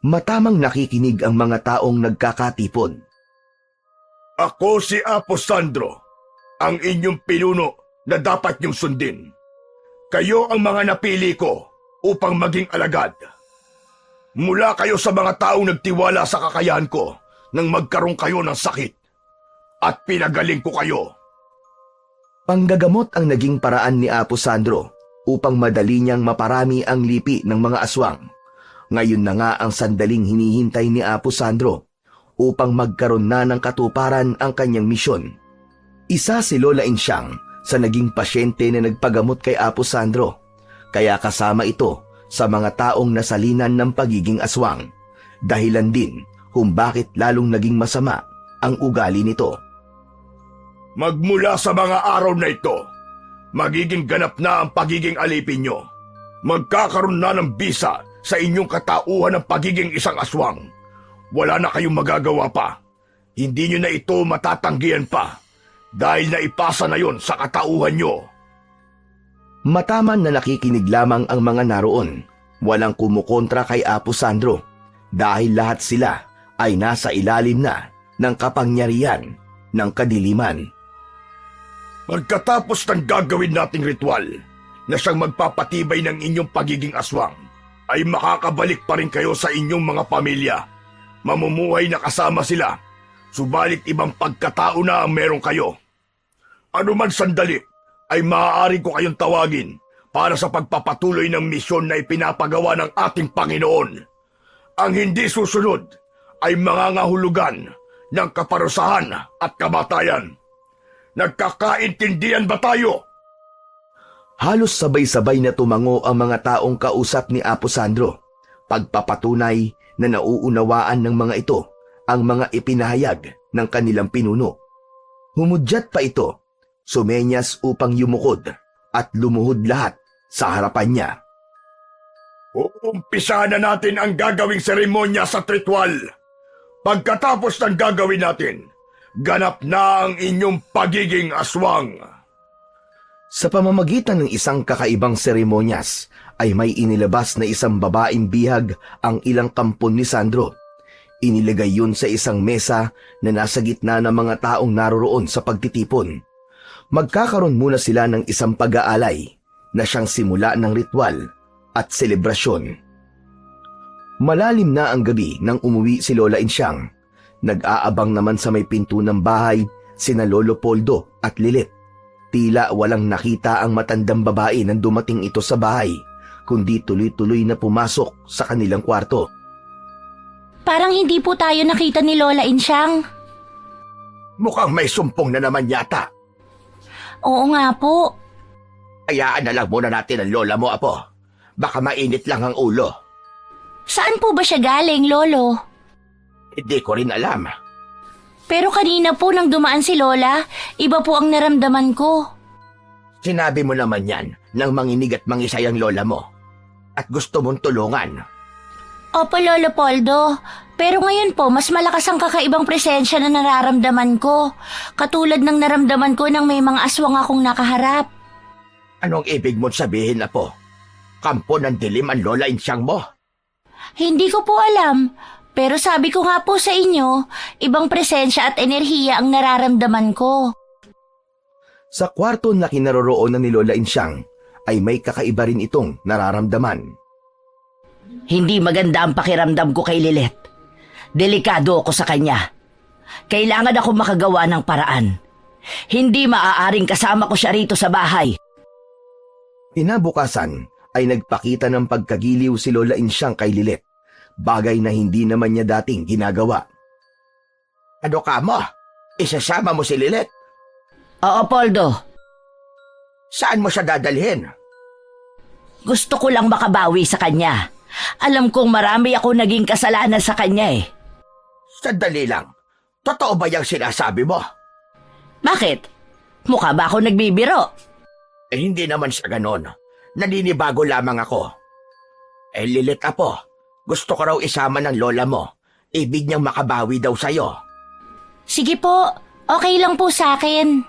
Speaker 2: Matamang nakikinig ang mga taong nagkakatipon.
Speaker 6: Ako si Apo Sandro, ang inyong pinuno na dapat niyong sundin. Kayo ang mga napili ko upang maging alagad. Mula kayo sa mga taong nagtiwala sa kakayahan ko nang magkaroon kayo ng sakit. At pinagaling ko kayo.
Speaker 2: Panggagamot ang naging paraan ni Apo Sandro upang madali niyang maparami ang lipi ng mga aswang. Ngayon na nga ang sandaling hinihintay ni Apo Sandro upang magkaroon na ng katuparan ang kanyang misyon. Isa si Lola Insyang sa naging pasyente na nagpagamot kay Apo Sandro, kaya kasama ito sa mga taong nasalinan ng pagiging aswang. Dahilan din kung bakit lalong naging masama ang ugali nito.
Speaker 6: Magmula sa mga araw na ito, magiging ganap na ang pagiging alipin nyo. Magkakaroon na ng bisa sa inyong katauhan ng pagiging isang aswang. Wala na kayong magagawa pa. Hindi nyo na ito matatanggihan pa dahil naipasa na yon sa katauhan nyo.
Speaker 2: Mataman na nakikinig lamang ang mga naroon. Walang kumukontra kay Apo Sandro dahil lahat sila ay nasa ilalim na ng kapangyarihan ng kadiliman.
Speaker 6: Pagkatapos ng gagawin nating ritual na siyang magpapatibay ng inyong pagiging aswang, ay makakabalik pa rin kayo sa inyong mga pamilya. Mamumuhay na kasama sila, subalit ibang pagkatao na ang meron kayo. Ano man sandali, ay maaari ko kayong tawagin para sa pagpapatuloy ng misyon na ipinapagawa ng ating Panginoon. Ang hindi susunod ay mangangahulugan ng kaparusahan at kamatayan. Nagkakaintindihan ba tayo?
Speaker 2: Halos sabay-sabay na tumango ang mga taong kausap ni Apo Sandro. Pagpapatunay na nauunawaan ng mga ito ang mga ipinahayag ng kanilang pinuno. Humudyat pa ito, sumenyas upang yumukod at lumuhod lahat sa harapan niya.
Speaker 6: Uumpisa na natin ang gagawing seremonya sa ritual. Pagkatapos ng gagawin natin, ganap na ang inyong pagiging aswang.
Speaker 2: Sa pamamagitan ng isang kakaibang seremonyas ay may inilabas na isang babaeng bihag ang ilang kampon ni Sandro. Inilagay yun sa isang mesa na nasa gitna ng mga taong naroroon sa pagtitipon. Magkakaroon muna sila ng isang pag-aalay na siyang simula ng ritual at selebrasyon. Malalim na ang gabi nang umuwi si Lola Insyang. Nag-aabang naman sa may pinto ng bahay sina Lolo Poldo at Lilit. Tila walang nakita ang matandang babae nang dumating ito sa bahay, kundi tuloy-tuloy na pumasok sa kanilang kwarto.
Speaker 3: Parang hindi po tayo nakita ni Lola Insyang.
Speaker 5: Mukhang may sumpong na naman yata.
Speaker 3: Oo nga po.
Speaker 5: Hayaan na lang muna natin ang lola mo, Apo. Baka mainit lang ang ulo.
Speaker 3: Saan po ba siya galing, Lolo?
Speaker 5: Hindi ko rin alam.
Speaker 3: Pero kanina po nang dumaan si Lola, iba po ang naramdaman ko.
Speaker 5: Sinabi mo naman yan nang manginig at mangisay ang lola mo. At gusto mong tulungan.
Speaker 3: Opo, Lolo Poldo. Pero ngayon po, mas malakas ang kakaibang presensya na nararamdaman ko. Katulad ng naramdaman ko nang may mga aswang akong nakaharap.
Speaker 5: Anong ibig mong sabihin, Apo? Kampo ng dilim ang Lola Insyang mo?
Speaker 3: Hindi ko po alam. Pero sabi ko nga po sa inyo, ibang presensya at enerhiya ang nararamdaman ko.
Speaker 2: Sa kwarto na kinaroroonan ni Lola Insyang ay may kakaiba rin itong nararamdaman.
Speaker 3: Hindi maganda ang pakiramdam ko kay Lilet. Delikado ako sa kanya. Kailangan ako makagawa ng paraan. Hindi maaaring kasama ko siya rito sa bahay.
Speaker 2: Kinabukasan ay nagpakita ng pagkagiliw si Lola Insyang kay Lilet, bagay na hindi naman niya dating ginagawa.
Speaker 5: Ano ka mo? Isasama mo si Lilet?
Speaker 3: Oo, Poldo.
Speaker 5: Saan mo siya dadalhin?
Speaker 3: Gusto ko lang makabawi sa kanya. Alam kong marami ako naging kasalanan sa kanya eh.
Speaker 5: Sandali lang. Totoo ba yung sinasabi mo?
Speaker 3: Bakit? Mukha ba ako nagbibiro?
Speaker 5: Hindi naman sa ganon. Naninibago lamang ako. Lilith apo, gusto ko raw isama ng lola mo. Ibig niyang makabawi daw sa'yo.
Speaker 3: Sige po, okay lang po sa akin.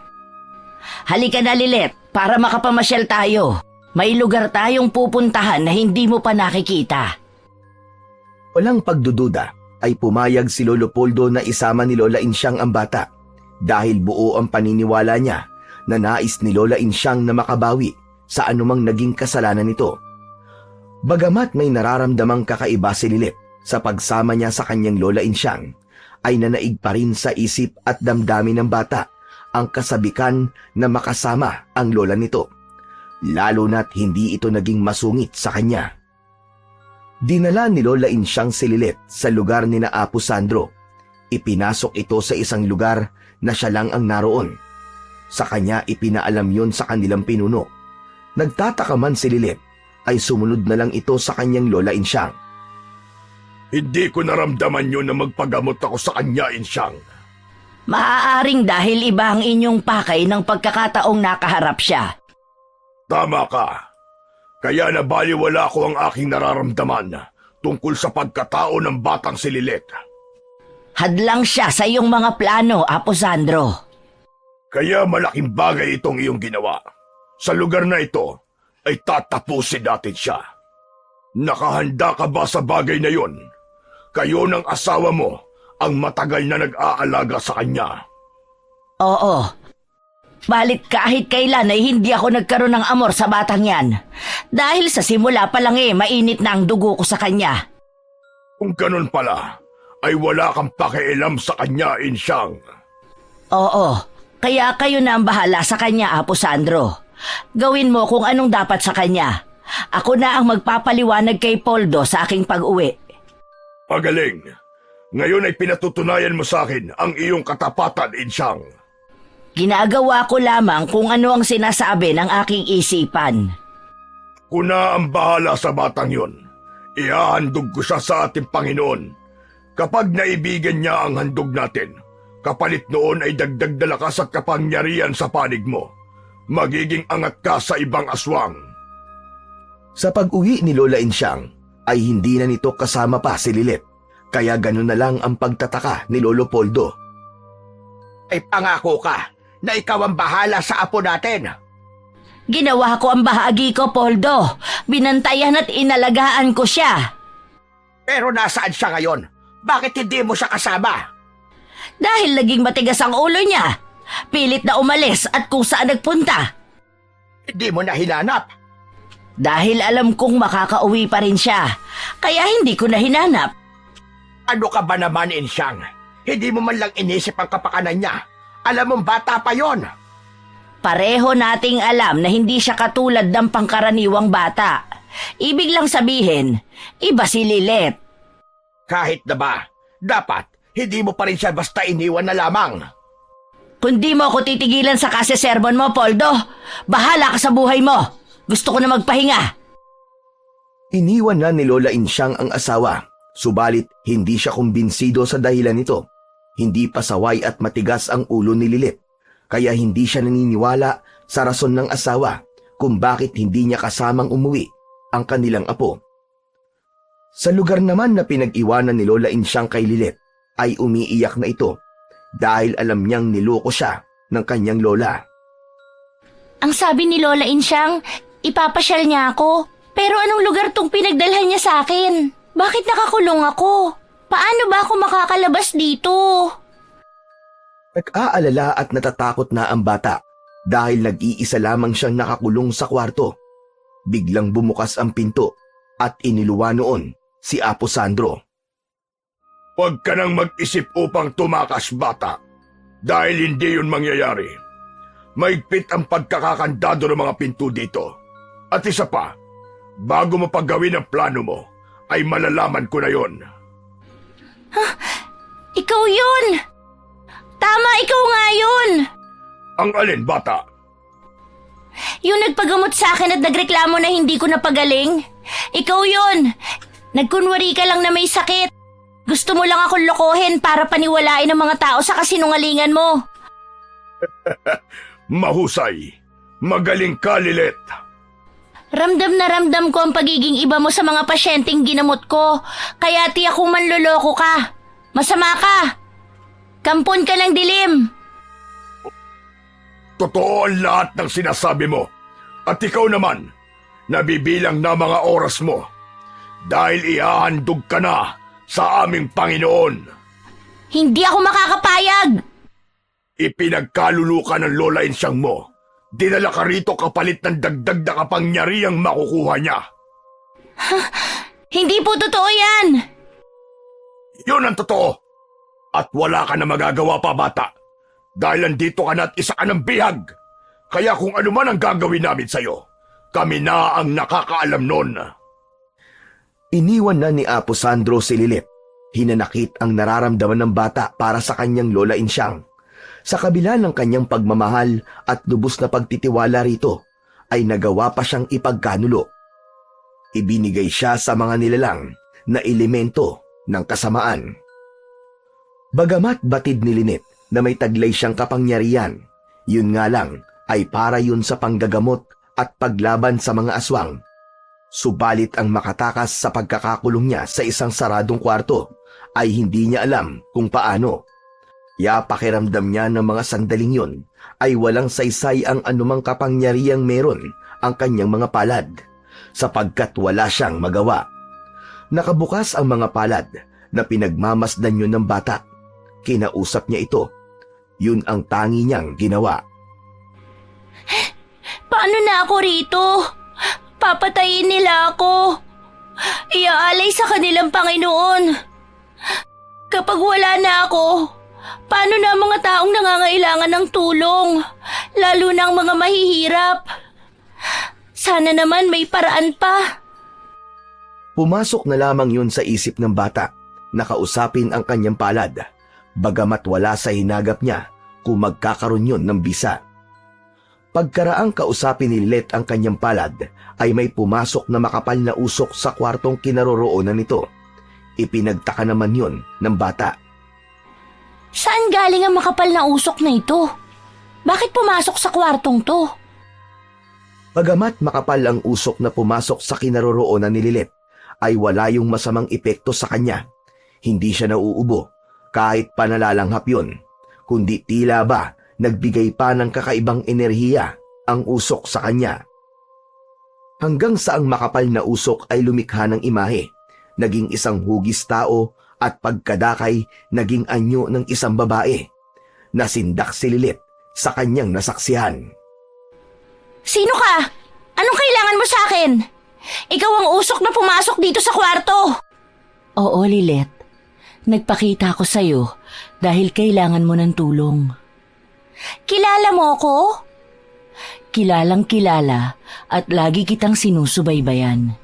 Speaker 3: Halika na Lilith, para makapamasyal tayo. May lugar tayong pupuntahan na hindi mo pa nakikita.
Speaker 2: Walang pagdududa ay pumayag si Lolo Poldo na isama ni Lola Insyang ang bata dahil buo ang paniniwala niya na nais ni Lola Insyang na makabawi sa anumang naging kasalanan nito. Bagamat may nararamdamang kakaiba si Lilith sa pagsama niya sa kanyang Lola Insyang, ay nanaig pa rin sa isip at damdamin ng bata ang kasabikan na makasama ang lola nito, lalo na't hindi ito naging masungit sa kanya. Dinala ni Lola Insyang si Lilith sa lugar ni na Apo Sandro. Ipinasok ito sa isang lugar na siya lang ang naroon. Sa kanya ipinaalam yon sa kanilang pinuno. Nagtataka man si Lilith, ay sumunod na lang ito sa kanyang Lola Insyang.
Speaker 6: Hindi ko naramdaman yun na magpagamot ako sa kanya, Insyang.
Speaker 3: Maaaring dahil iba ang inyong pakay ng pagkakataong nakaharap siya.
Speaker 6: Tama ka. Kaya nabaliwala ko ang aking nararamdaman tungkol sa pagkatao ng batang si Lilith.
Speaker 3: Hadlang siya sa iyong mga plano, Apo Sandro.
Speaker 6: Kaya malaking bagay itong iyong ginawa. Sa lugar na ito, ay tatapusin natin siya. Nakahanda ka ba sa bagay na yon? Kayo ng asawa mo ang matagal na nag-aalaga sa kanya.
Speaker 3: Oo. Balit kahit kailan ay hindi ako nagkaroon ng amor sa batang yan. Dahil sa simula pa lang mainit na ang dugo ko sa kanya.
Speaker 6: Kung ganun pala, ay wala kang pakialam sa kanya, Insyang.
Speaker 3: Oo. Kaya kayo na ang bahala sa kanya, Apo Sandro. Gawin mo kung anong dapat sa kanya. Ako na ang magpapaliwanag kay Poldo sa aking pag-uwi.
Speaker 6: Magaling. Ngayon ay pinatutunayan mo sa akin ang iyong katapatan, Insyang.
Speaker 3: Ginagawa ko lamang kung ano ang sinasabi ng aking isipan.
Speaker 6: Kuna ang bahala sa batang yon. Ihahandog ko siya sa ating Panginoon. Kapag naibigan niya ang handog natin, kapalit noon ay dagdag na lakas at kapangyarihan sa panig mo. Magiging angat ka sa ibang aswang.
Speaker 2: Sa pag-uwi ni Lola Insyang, ay hindi na nito kasama pa si Lilith, kaya ganun na lang ang pagtataka ni Lolo Poldo.
Speaker 5: Ay pangako ka na ikaw ang bahala sa apo natin.
Speaker 3: Ginawa ko ang bahagi ko, Poldo. Binantayan at inalagaan ko siya.
Speaker 5: Pero nasaan siya ngayon? Bakit hindi mo siya kasama?
Speaker 3: Dahil naging matigas ang ulo niya. Pilit na umalis at kung saan nagpunta.
Speaker 5: Hindi mo na hinanap.
Speaker 3: Dahil alam kong makakauwi pa rin siya. Kaya hindi ko na hinanap.
Speaker 5: Ano ka ba naman, Insyang? Hindi mo man lang inisip ang kapakanan niya. Alam mong bata pa yon.
Speaker 3: Pareho nating alam na hindi siya katulad ng pangkaraniwang bata. Ibig lang sabihin, iba si Lilith.
Speaker 5: Kahit na ba, dapat hindi mo pa rin siya basta iniwan na lamang.
Speaker 3: Kung di mo ako titigilan sa kasesermon mo, Poldo, bahala ka sa buhay mo. Gusto ko na magpahinga.
Speaker 2: Iniwan na ni Lola Insyang ang asawa, subalit hindi siya kumbinsido sa dahilan nito. Hindi pasaway at matigas ang ulo ni Lilith, kaya hindi siya naniniwala sa rason ng asawa kung bakit hindi niya kasamang umuwi ang kanilang apo. Sa lugar naman na pinag-iwanan ni Lola Insyang kay Lilith, ay umiiyak na ito dahil alam niyang niloko siya ng kanyang lola.
Speaker 3: Ang sabi ni Lola Insyang, ipapasyal niya ako. Pero anong lugar tong pinagdalhan niya sa akin? Bakit nakakulong ako? Paano ba ako makakalabas dito?
Speaker 2: Nag-aalala at natatakot na ang bata dahil nag-iisa lamang siyang nakakulong sa kwarto. Biglang bumukas ang pinto at iniluwa noon si Apo Sandro.
Speaker 6: Huwag ka nang mag-isip upang tumakas, bata. Dahil hindi yun mangyayari. Maigpit ang pagkakakandado ng mga pinto dito. At isa pa, bago mo paggawin ang plano mo, ay malalaman ko na yon.
Speaker 3: Ikaw yun! Tama, ikaw nga yun!
Speaker 6: Ang alin, bata?
Speaker 3: Yung nagpagamot sa akin at nagreklamo na hindi ko napagaling? Ikaw yun! Nagkunwari ka lang na may sakit. Gusto mo lang akong lokohin para paniwalain ng mga tao sa kasinungalingan mo.
Speaker 6: Mahusay. Magaling ka, Lilet.
Speaker 3: Ramdam na ramdam ko ang pagiging iba mo sa mga pasyenteng ginamot ko. Kaya tiyak kong manloloko ka. Masama ka. Kampon ka ng dilim.
Speaker 6: Totoo ang lahat ng sinasabi mo. At ikaw naman, nabibilang na mga oras mo. Dahil ihahandog ka na sa aming Panginoon.
Speaker 3: Hindi ako makakapayag.
Speaker 6: Ipinagkalulu ka ng Lola Insyang mo. Dinala ka rito kapalit ng dagdag na kapangyarihang makukuha niya.
Speaker 3: Hindi po totoo yan.
Speaker 6: Yun ang totoo. At wala ka na magagawa pa, bata. Dahil nandito ka na at isa ka ng bihag. Kaya kung ano man ang gagawin namin sa'yo, kami na ang nakakaalam nun.
Speaker 2: Iniwan na ni Apo Sandro si Lilet. Hinanakit ang nararamdaman ng bata para sa kanyang Lola Insyang. Sa kabila ng kanyang pagmamahal at lubos na pagtitiwala rito, ay nagawa pa siyang ipagkanulo. Ibinigay siya sa mga nilalang na elemento ng kasamaan. Bagamat batid ni Linet na may taglay siyang kapangyarihan, yun nga lang ay para yun sa panggagamot at paglaban sa mga aswang. Subalit ang makatakas sa pagkakakulong niya sa isang saradong kwarto ay hindi niya alam kung paano. Kaya pakiramdam niya ng mga sandaling yun ay walang saysay ang anumang kapangyarihang meron ang kanyang mga palad, sapagkat wala siyang magawa. Nakabukas ang mga palad na pinagmamasdan yun ng bata. Kinausap niya ito. Yun ang tangi niyang ginawa.
Speaker 3: Paano na ako rito? Papatayin nila ako. Iaalay sa kanilang Panginoon. Kapag wala na ako, paano na ang mga taong nangangailangan ng tulong? Lalo na ang mga mahihirap. Sana naman may paraan pa.
Speaker 2: Pumasok na lamang yun sa isip ng bata na kausapin ang kanyang palad, bagamat wala sa hinagap niya kung magkakaroon yun ng bisa. Pagkaraang kausapin ni Lilet ang kanyang palad, ay may pumasok na makapal na usok sa kwartong kinaroroonan nito. Ipinagtaka naman yun ng bata.
Speaker 3: Saan galing ang makapal na usok na ito? Bakit pumasok sa kwartong to?
Speaker 2: Bagamat makapal ang usok na pumasok sa kinaroroonan ni Lilet, ay wala yung masamang epekto sa kanya. Hindi siya nauubo, kahit panalalanghap yun, kundi tila ba nagbigay pa ng kakaibang enerhiya ang usok sa kanya. Hanggang sa ang makapal na usok ay lumikha ng imahe, naging isang hugis tao at pagkadakay naging anyo ng isang babae. Nasindak si Lilet sa kanyang nasaksihan.
Speaker 3: Sino ka? Anong kailangan mo sa akin? Ikaw ang usok na pumasok dito sa kwarto. Oo, Lilet. Nagpakita ako sa'yo dahil kailangan mo ng tulong. Kilala mo ako? Kilalang kilala at lagi kitang sinusubaybayan.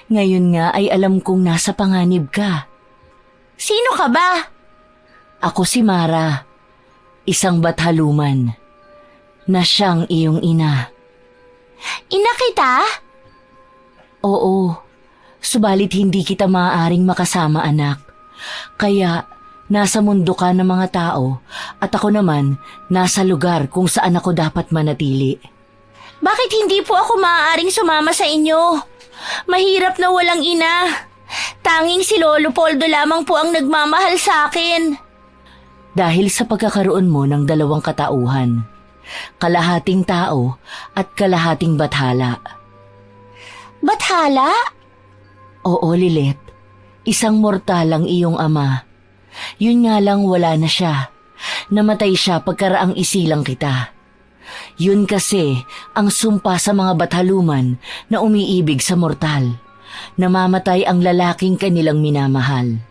Speaker 3: Ngayon nga ay alam kong nasa panganib ka. Sino ka ba? Ako si Mara, isang bathaluman, na siyang iyong ina. Ina kita? Oo, subalit hindi kita maaaring makasama, anak. Kaya nasa mundo ka ng mga tao at ako naman nasa lugar kung saan ako dapat manatili. Bakit hindi po ako maaaring sumama sa inyo? Mahirap na walang ina. Tanging si Lolo Poldo lamang po ang nagmamahal sa akin. Dahil sa pagkakaroon mo ng dalawang katauhan, kalahating tao at kalahating bathala. Bathala? Oo, Lilet. Isang mortal ang iyong ama. Yun nga lang wala na siya. Namatay siya pagkaraang isilang kita. Yun kasi ang sumpa sa mga bathaluman na umiibig sa mortal. Namamatay ang lalaking kanilang minamahal.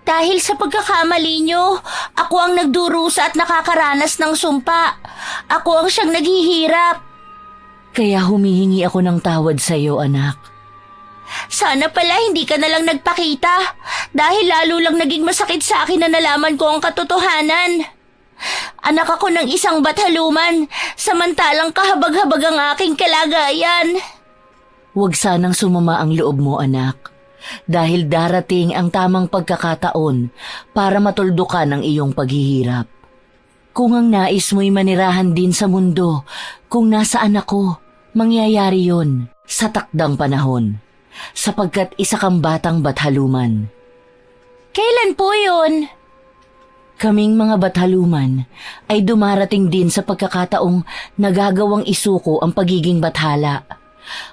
Speaker 3: Dahil sa pagkakamali nyo, ako ang nagdurusa at nakakaranas ng sumpa. Ako ang siyang naghihirap. Kaya humihingi ako ng tawad sa iyo, anak. Sana pala hindi ka na lang nagpakita dahil lalo lang naging masakit sa akin na nalaman ko ang katotohanan. Anak ako ng isang bathaluman, samantalang kahabag-habag ang aking kalagayan. Huwag sanang sumama ang loob mo, anak. Dahil darating ang tamang pagkakataon para matuldukan ang iyong paghihirap. Kung ang nais mo'y manirahan din sa mundo, kung nasaan ako, mangyayari yon sa takdang panahon, sapagkat isa kang batang bathaluman. Kailan po yun? Kaming mga bathaluman ay dumarating din sa pagkakataong nagagawang isuko ang pagiging bathala.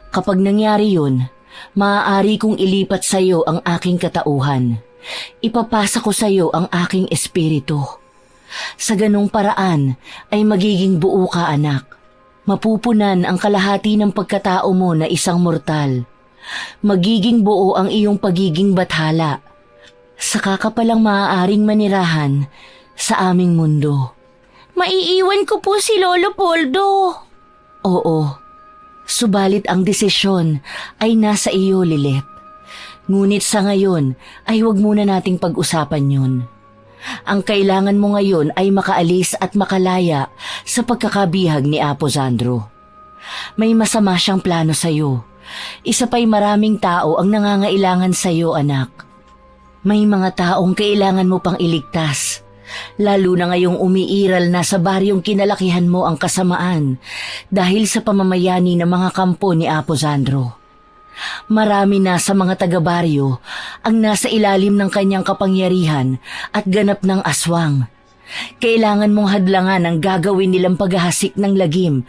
Speaker 3: Kapag nangyari yun, maaari kong ilipat sa iyo ang aking katauhan. Ipapasa ko sa iyo ang aking espiritu. Sa ganong paraan ay magiging buo ka, anak. Mapupunan ang kalahati ng pagkatao mo na isang mortal. Magiging buo ang iyong pagiging bathala. Saka ka palang maaaring manirahan sa aming mundo. Maiiwan ko po si Lolo Poldo. Oo, subalit ang desisyon ay nasa iyo, Lilet. Ngunit sa ngayon ay huwag muna nating pag-usapan yun. Ang kailangan mo ngayon ay makaalis at makalaya sa pagkakabihag ni Apo Sandro. May masama siyang plano sa iyo. Isa pa'y maraming tao ang nangangailangan sa iyo, anak. May mga taong kailangan mo pang iligtas, lalo na ngayong umiiral na sa baryong kinalakihan mo ang kasamaan dahil sa pamamayani ng mga kampo ni Apo Sandro. Marami na sa mga taga-baryo ang nasa ilalim ng kanyang kapangyarihan at ganap ng aswang. Kailangan mong hadlangan ang gagawin nilang paghahasik ng lagim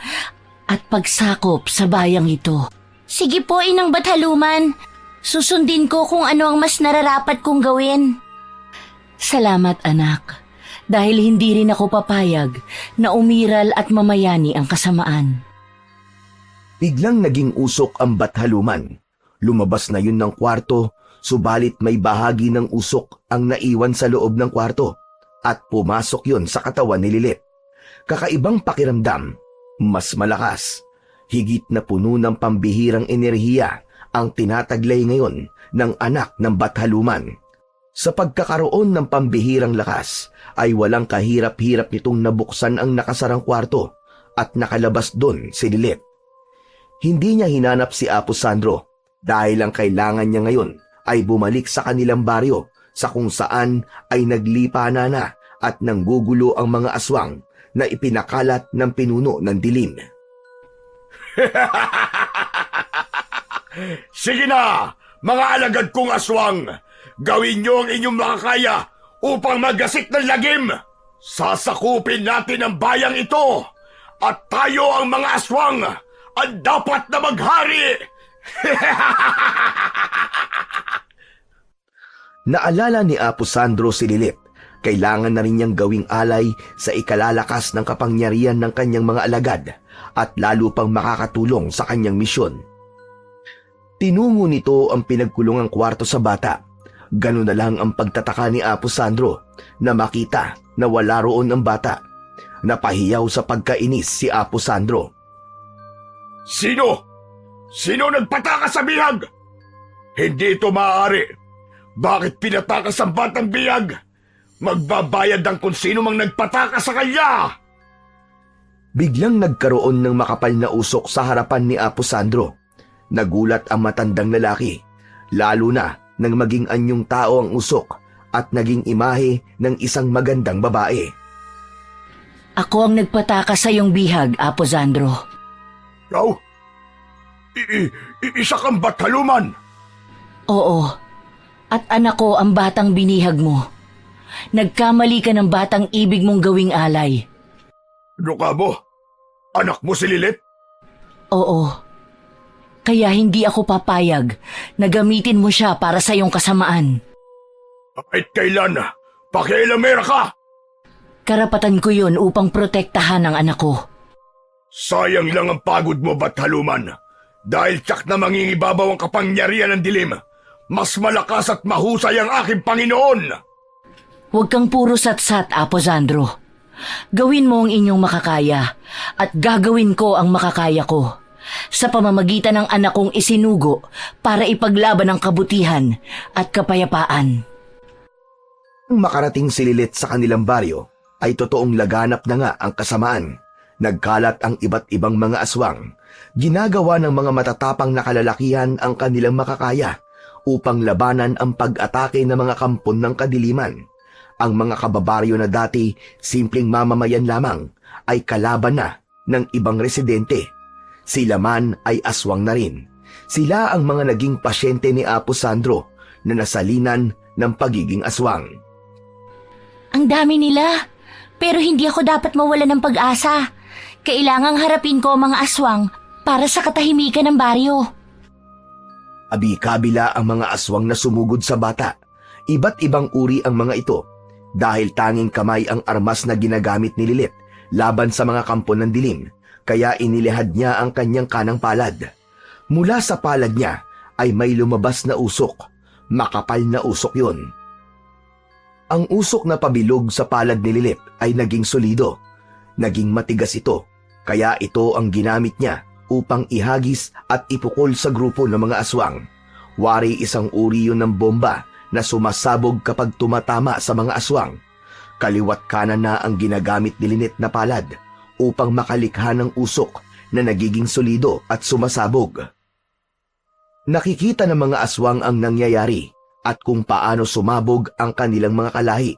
Speaker 3: at pagsakop sa bayang ito. Sige po, Inang Bathaluman. Susundin ko kung ano ang mas nararapat kong gawin. Salamat, anak. Dahil hindi rin ako papayag na umiral at mamayani ang kasamaan.
Speaker 2: Biglang naging usok ang bathaluman. Lumabas na yun ng kwarto, subalit may bahagi ng usok ang naiwan sa loob ng kwarto at pumasok yun sa katawan ni Lilet. Kakaibang pakiramdam, mas malakas, higit na puno ng pambihirang enerhiya ang tinataglay ngayon ng anak ng bathaluman. Sa pagkakaroon ng pambihirang lakas ay walang kahirap-hirap nitong nabuksan ang nakasarang kwarto at nakalabas doon si Lilet. Hindi niya hinanap si Apo Sandro dahil ang kailangan niya ngayon ay bumalik sa kanilang baryo sa kung saan ay naglipana na at nanggugulo ang mga aswang na ipinakalat ng pinuno ng dilim.
Speaker 6: Sige na, mga alagad kong aswang! Gawin niyo ang inyong makakaya upang maggasik ng lagim! Sasakupin natin ang bayang ito! At tayo ang mga aswang ang dapat na maghari!
Speaker 2: Naalala ni Apo Sandro si Lilet. Kailangan na rin niyang gawing alay sa ikalalakas ng kapangyarihan ng kanyang mga alagad at lalo pang makakatulong sa kanyang misyon. Tinungo nito ang pinagkulungang kwarto sa bata. Ganun na lang ang pagtataka ni Apo Sandro na makita na wala roon ang bata. Napahiyaw sa pagkainis si Apo Sandro.
Speaker 6: Sino? Sino nagpatakas sa bihag? Hindi ito maaari. Bakit pinatakas ang batang bihag? Magbabayad ang kung sino mang nagpatakas sa kanya!
Speaker 2: Biglang nagkaroon ng makapal na usok sa harapan ni Apo Sandro. Nagulat ang matandang lalaki, lalo na nang maging anyong tao ang usok at naging imahe ng isang magandang babae.
Speaker 3: Ako ang nagpatakas sa iyong bihag, Apo Sandro.
Speaker 6: Ikaw? Isa kang bathaluman!
Speaker 3: Oo, at anak ko ang batang binihag mo. Nagkamali ka ng batang ibig mong gawing alay.
Speaker 6: Ano ka mo? Anak mo si Lilet?
Speaker 3: Oo. Kaya hindi ako papayag na gamitin mo siya para sa iyong kasamaan.
Speaker 6: Kahit kailan, pakialamera ka!
Speaker 3: Karapatan ko yun upang protektahan ang anak ko.
Speaker 6: Sayang lang ang pagod mo, bathaluman. Dahil tsak na mangingibabaw ang kapangyarihan ng dilim, mas malakas at mahusay ang aking Panginoon!
Speaker 3: Huwag kang puro satsat, Apo Sandro. Gawin mo ang inyong makakaya at gagawin ko ang makakaya ko sa pamamagitan ng anak kong isinugo para ipaglaban ang kabutihan at kapayapaan.
Speaker 2: Nang makarating si Lilet sa kanilang baryo, ay totoong laganap na nga ang kasamaan. Nagkalat ang iba't ibang mga aswang. Ginagawa ng mga matatapang na kalalakihan ang kanilang makakaya upang labanan ang pag-atake ng mga kampon ng kadiliman. Ang mga kababaryo na dati simpleng mamamayan lamang ay kalaban na ng ibang residente. Sila man ay aswang na rin. Sila ang mga naging pasyente ni Apo Sandro na nasalinan ng pagiging aswang.
Speaker 3: Ang dami nila, pero hindi ako dapat mawala ng pag-asa. Kailangang harapin ko ang mga aswang para sa katahimikan ng baryo.
Speaker 2: Abi-kabila ang mga aswang na sumugod sa bata. Iba't ibang uri ang mga ito dahil tanging kamay ang armas na ginagamit ni Lilith laban sa mga kampo ng dilim, kaya inilihad niya ang kanyang kanang palad. Mula sa palad niya ay may lumabas na usok. Makapal na usok yun. Ang usok na pabilog sa palad ni Lilith ay naging solido. Naging matigas ito, kaya ito ang ginamit niya upang ihagis at ipukol sa grupo ng mga aswang. Wari isang uri yun ng bomba na sumasabog kapag tumatama sa mga aswang. Kaliwat kanan na ang ginagamit ni Lynette na palad upang makalikha ng usok na nagiging solido at sumasabog. Nakikita ng mga aswang ang nangyayari at kung paano sumabog ang kanilang mga kalahi.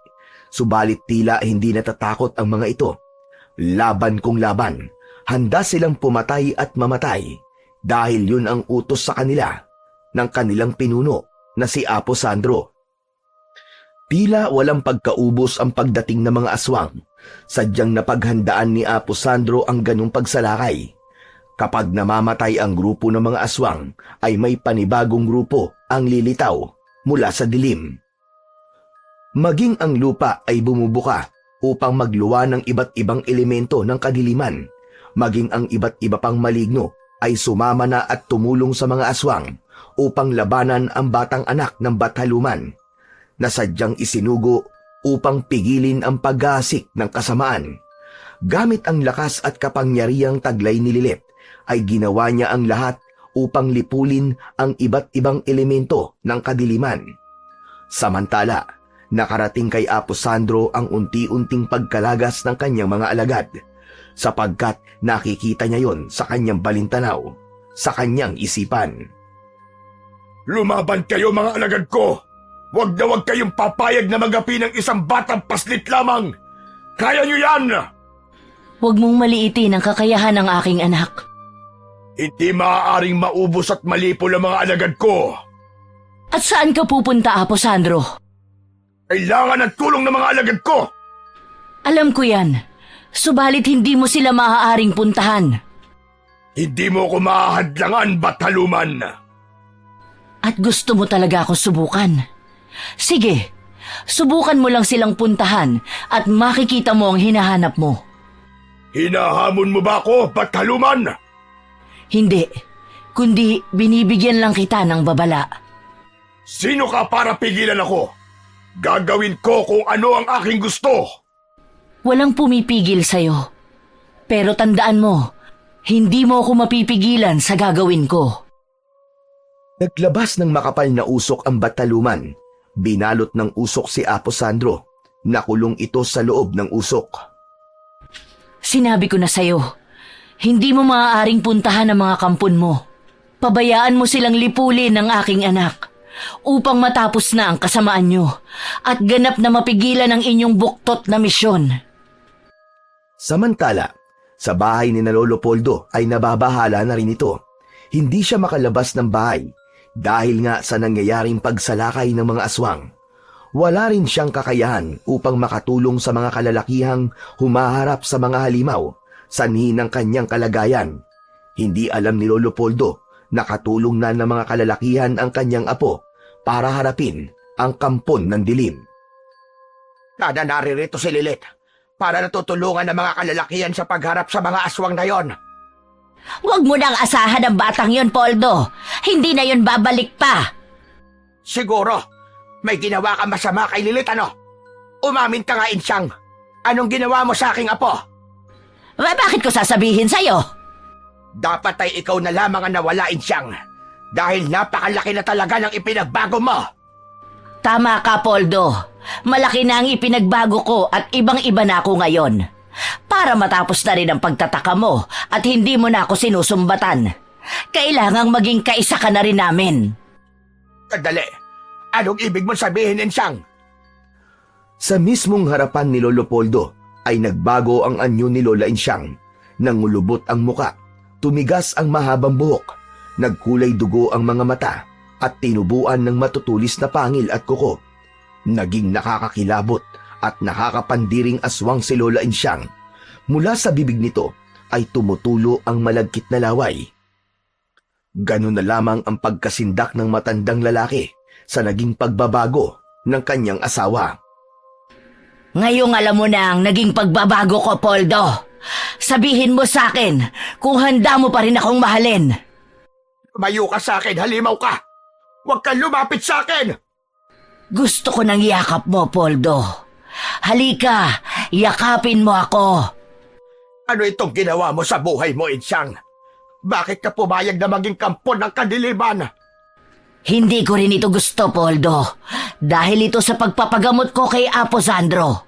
Speaker 2: Subalit tila hindi natatakot ang mga ito. Laban kung laban, handa silang pumatay at mamatay dahil yun ang utos sa kanila ng kanilang pinuno na si Apo Sandro. Tila walang pagkaubos ang pagdating ng mga aswang. Sadyang napaghandaan ni Apo Sandro ang ganong pagsalakay. Kapag namamatay ang grupo ng mga aswang, ay may panibagong grupo ang lilitaw mula sa dilim. Maging ang lupa ay bumubuka upang magluwa ng iba't ibang elemento ng kadiliman. Maging ang iba't iba pang maligno ay sumama na at tumulong sa mga aswang upang labanan ang batang anak ng Bathaluman na sadyang isinugo upang pigilin ang pag-aasik ng kasamaan. Gamit ang lakas at kapangyarihang taglay ni Lilith, ay ginawa niya ang lahat upang lipulin ang iba't ibang elemento ng kadiliman. Samantala, nakarating kay Apo Sandro ang unti-unting pagkalagas ng kanyang mga alagad, sapagkat nakikita niya yon sa kanyang balintanaw, sa kanyang isipan.
Speaker 6: Lumaban kayo mga alagad ko! Huwag na huwag kayong papayag na magapi ng isang batang paslit lamang! Kaya niyo yan!
Speaker 3: Huwag mong maliitin ang kakayahan ng aking anak.
Speaker 6: Hindi maaaring maubos at malipol ang mga alagad ko!
Speaker 3: At saan ka pupunta, Apo Sandro?
Speaker 6: Kailangan ng tulong ng mga alagad ko!
Speaker 3: Alam ko yan. Subalit hindi mo sila maaaring puntahan.
Speaker 6: Hindi mo ko mahahadlangan, Bathaluman!
Speaker 3: At gusto mo talaga ako subukan. Sige, subukan mo lang silang puntahan at makikita mo ang hinahanap mo.
Speaker 6: Hinahamon mo ba ako, Bathaluman?
Speaker 3: Hindi, kundi binibigyan lang kita ng babala.
Speaker 6: Sino ka para pigilan ako? Gagawin ko kung ano ang aking gusto.
Speaker 3: Walang pumipigil sa'yo. Pero tandaan mo, hindi mo ako mapipigilan sa gagawin ko.
Speaker 2: Naglabas ng makapal na usok ang Bathaluman. Binalot ng usok si Apo Sandro. Nakulong ito sa loob ng usok.
Speaker 3: Sinabi ko na sa'yo, hindi mo maaaring puntahan ang mga kampon mo. Pabayaan mo silang lipulin ng aking anak upang matapos na ang kasamaan nyo at ganap na mapigilan ang inyong buktot na misyon.
Speaker 2: Samantala, sa bahay ni Lolo Poldo ay nababahala na rin ito. Hindi siya makalabas ng bahay dahil nga sa nangyayaring pagsalakay ng mga aswang. Wala rin siyang kakayahan upang makatulong sa mga kalalakihang humaharap sa mga halimaw, sanhi ng kanyang kalagayan. Hindi alam ni Lolo Poldo na katulong na ng mga kalalakihan ang kanyang apo para harapin ang kampon ng dilim.
Speaker 5: Nada naririto si Lilith para natutulungan ng mga kalalakihan sa pagharap sa mga aswang na yon.
Speaker 3: Huwag mo nang asahan ang batang yon, Poldo. Hindi na yon babalik pa.
Speaker 5: Siguro, may ginawa ka masama kay Lilith, ano? Umamin ka nga, Insyang. Anong ginawa mo sa aking apo?
Speaker 3: Bakit ko sasabihin sa'yo?
Speaker 5: Dapat ay ikaw na lamang ang nawala, Insyang. Dahil napakalaki na talaga ng ipinagbago mo.
Speaker 3: Tama ka, Poldo. Malaki na ang ipinagbago ko at ibang-iba na ako ngayon. Para matapos na rin ang pagtataka mo at hindi mo na ako sinusumbatan. Kailangang maging kaisa ka na rin namin.
Speaker 5: Sandali. Anong ibig mong sabihin, Insyang?
Speaker 2: Sa mismong harapan ni Lolo Poldo ay nagbago ang anyo ni Lola Insyang. Nangulubot ang muka, tumigas ang mahabang buhok, nagkulay dugo ang mga mata at tinubuan ng matutulis na pangil at kuko. Naging nakakakilabot at nakakapandiring aswang si Lola Insyang. Mula sa bibig nito ay tumutulo ang malagkit na laway. Ganun na lamang ang pagkasindak ng matandang lalaki sa naging pagbabago ng kanyang asawa.
Speaker 3: Ngayong alam mo na ang naging pagbabago ko, Poldo. Sabihin mo sa akin kung handa mo pa rin akong mahalin.
Speaker 5: Lumayo ka sa akin, halimaw ka! Huwag kang lumapit sa akin!
Speaker 3: Gusto ko ng yakap mo, Poldo. Halika, yakapin mo ako.
Speaker 5: Ano itong ginawa mo sa buhay mo, Insyang? Bakit ka pumayag na maging kampo ng kadiliman?
Speaker 3: Hindi ko rin ito gusto, Poldo. Dahil ito sa pagpapagamot ko kay Apo Sandro.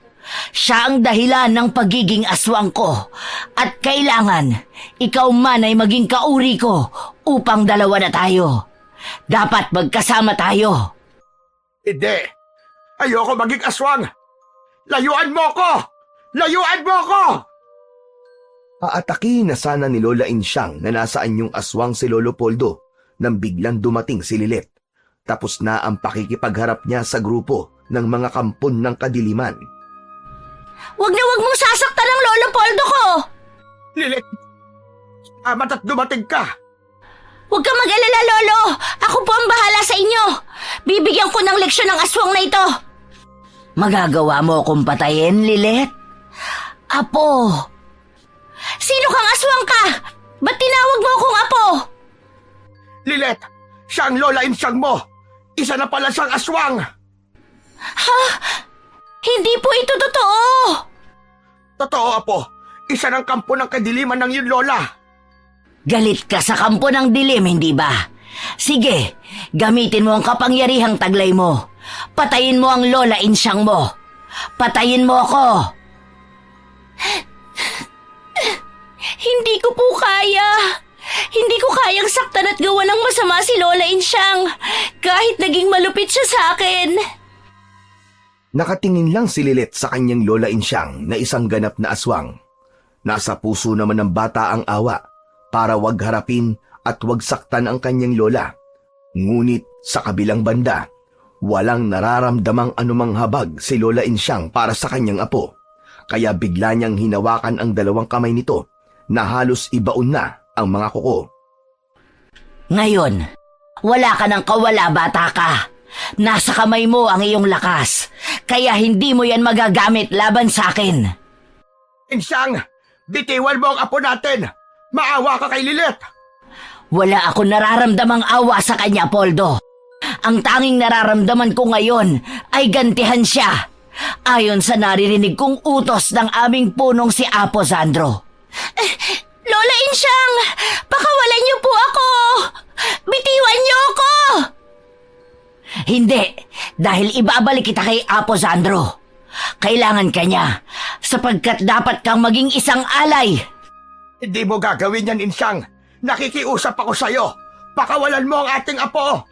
Speaker 3: Siya ang dahilan ng pagiging aswang ko. At kailangan, ikaw man ay maging kauri ko upang dalawa na tayo. Dapat magkasama tayo.
Speaker 5: Hindi. Ayoko maging aswang. Layuan mo ko! Layuan mo ko!
Speaker 2: Aatakihin na sana ni Lola Insyang na nasaan yung aswang si Lolo Poldo nang biglang dumating si Lilet. Tapos na ang pakikipagharap niya sa grupo ng mga kampon ng kadiliman.
Speaker 3: Wag mong sasaktan ang Lolo Poldo ko!
Speaker 5: Lilit! Amat at dumating ka!
Speaker 3: Huwag kang mag-alala, Lolo! Ako po ang bahala sa inyo! Bibigyan ko ng leksyon ng aswang na ito! Magagawa mo akong patayin, Lilet? Apo! Sino kang aswang ka? Ba't tinawag mo akong apo?
Speaker 5: Lilet! Siya ang Lola Insyang mo! Isa na pala siyang aswang!
Speaker 3: Ha? Hindi po ito totoo!
Speaker 5: Totoo, Apo! Isa ng kampo ng kadiliman ng iyong Lola!
Speaker 3: Galit ka sa kampo ng dilim, hindi ba? Sige, gamitin mo ang kapangyarihang taglay mo. Patayin mo ang Lola Insyang mo. Patayin mo ako! Hindi ko po kaya. Hindi ko kayang saktan at gawa ng masama si Lola Insyang. Kahit naging malupit siya sa akin.
Speaker 2: Nakatingin lang si Lilet sa kanyang Lola Insyang na isang ganap na aswang. Nasa puso naman ng bata ang awa para wag harapin at wag saktan ang kanyang lola. Ngunit sa kabilang banda, walang nararamdamang anumang habag si Lola Insyang para sa kanyang apo. Kaya bigla niyang hinawakan ang dalawang kamay nito na halos ibaon na ang mga kuko.
Speaker 3: Ngayon, wala ka ng kawala, bata ka. Nasa kamay mo ang iyong lakas, kaya hindi mo yan magagamit laban sa akin.
Speaker 5: Insyang! Bitiwan mo ang apo natin! Maawa ka kay Lilet!
Speaker 3: Wala ako nararamdamang awa sa kanya, Poldo. Ang tanging nararamdaman ko ngayon ay gantihan siya. Ayon sa naririnig kong utos ng aming punong si Apo Sandro. Lola Insyang! Pakawalan niyo po ako! Bitiwan niyo ako! Hindi, dahil ibabalik kita kay Apo Sandro. Kailangan ka niya, sapagkat dapat kang maging isang alay.
Speaker 5: Hindi mo gagawin yan, Insyang! Nakikiusap ako sa'yo! Pakawalan mo ang ating apo!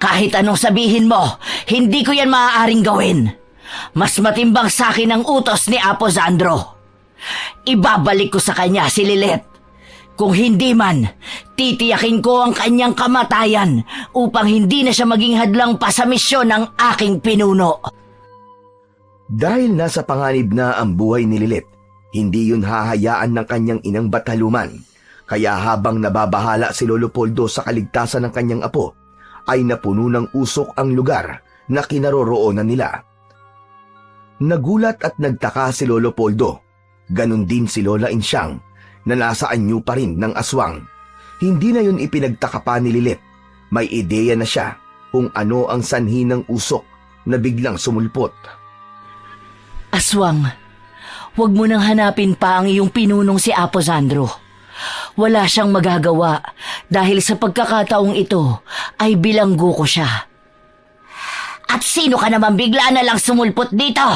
Speaker 3: Kahit anong sabihin mo, hindi ko yan maaaring gawin. Mas matimbang sa akin ang utos ni Apo Sandro. Ibabalik ko sa kanya si Lilet. Kung hindi man, titiyakin ko ang kanyang kamatayan upang hindi na siya maging hadlang pa sa misyon ng aking pinuno.
Speaker 2: Dahil nasa panganib na ang buhay ni Lilet, hindi yun hahayaan ng kanyang inang Bataluman. Kaya habang nababahala si Lolo Poldo sa kaligtasan ng kanyang apo, ay napuno ng usok ang lugar na kinaroroonan nila. Nagulat at nagtaka si Lolo Poldo. Ganon din si Lola Insyang na nasa anyo pa rin ng aswang. Hindi na yun ipinagtaka pa ni Lilet. May ideya na siya kung ano ang sanhi ng usok na biglang sumulpot.
Speaker 3: Aswang, huwag mo nang hanapin pa ang iyong pinunong si Apo Sandro. Wala siyang magagawa dahil sa pagkakataong ito ay bilanggo ko siya. At sino ka naman bigla na lang sumulpot dito?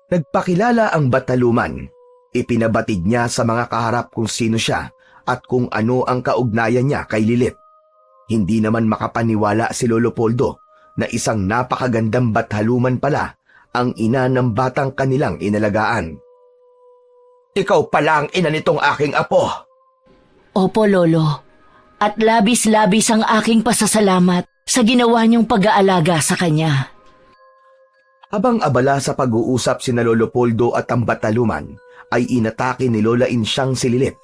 Speaker 2: Nagpakilala ang Bataluman. Ipinabatid niya sa mga kaharap kung sino siya at kung ano ang kaugnayan niya kay Lilith. Hindi naman makapaniwala si Lolo Poldo na isang napakagandang Bataluman pala ang ina ng batang kanilang inalagaan.
Speaker 5: Ikaw pala ang ina nitong aking apo.
Speaker 3: Opo, Lolo. At labis-labis ang aking pasasalamat sa ginawa niyong pag-aalaga sa kanya.
Speaker 2: Habang abala sa pag-uusap sina Lolo Poldo at ang Bataluman, ay inatake ni Lola Insyang si Lilith.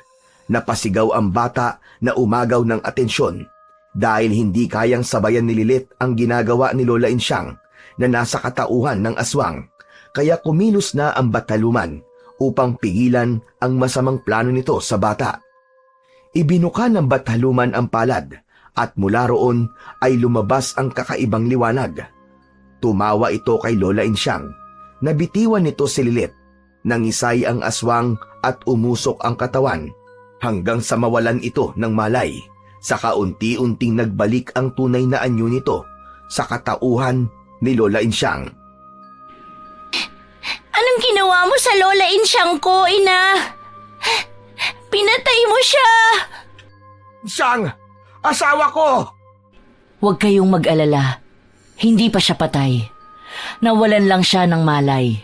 Speaker 2: Napasigaw ang bata na umagaw ng atensyon dahil hindi kayang sabayan ni Lilith ang ginagawa ni Lola Insyang na nasa katauhan ng aswang. Kaya kumilos na ang Bataluman upang pigilan ang masamang plano nito sa bata. Ibinuka ng Bataluman ang palad at mula roon ay lumabas ang kakaibang liwanag. Tumawa ito kay Lola Insyang. Nabitiwan nito si Lilith. Nangisay ang aswang at umusok ang katawan hanggang sa mawalan ito ng malay. Saka unti-unting nagbalik ang tunay na anyo nito sa katauhan ni Lola Insyang.
Speaker 3: Anong ginawa mo sa Lola Insyang ko, Ina? Pinatay mo siya!
Speaker 5: Insyang! Asawa ko!
Speaker 3: Huwag kayong mag-alala. Hindi pa siya patay. Nawalan lang siya ng malay.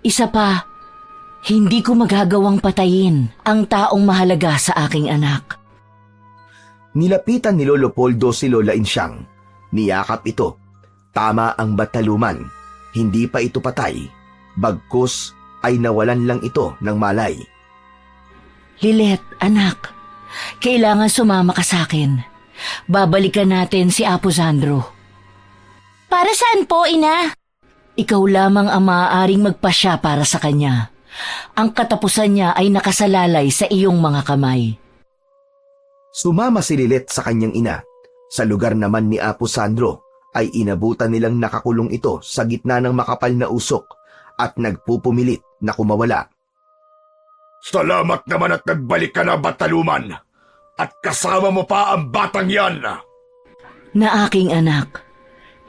Speaker 3: Isa pa, hindi ko magagawang patayin ang taong mahalaga sa aking anak.
Speaker 2: Nilapitan ni Lolo Poldo si Lola Insyang. Niyakap ito. Tama ang Bataluman. Hindi pa ito patay. Bagkus ay nawalan lang ito ng malay.
Speaker 3: Lilith, anak, kailangan sumama ka sa akin. Babalikan natin si Apo Sandro. Para saan po, Ina? Ikaw lamang ang maaaring magpasya para sa kanya. Ang katapusan niya ay nakasalalay sa iyong mga kamay.
Speaker 2: Sumama si Lilith sa kanyang ina. Sa lugar naman ni Apo Sandro ay inabutan nilang nakakulong ito sa gitna ng makapal na usok at nagpupumilit na kumawala.
Speaker 6: Salamat naman at nagbalik ka na, Bataluman. At kasama mo pa ang batang yan.
Speaker 3: Na aking anak,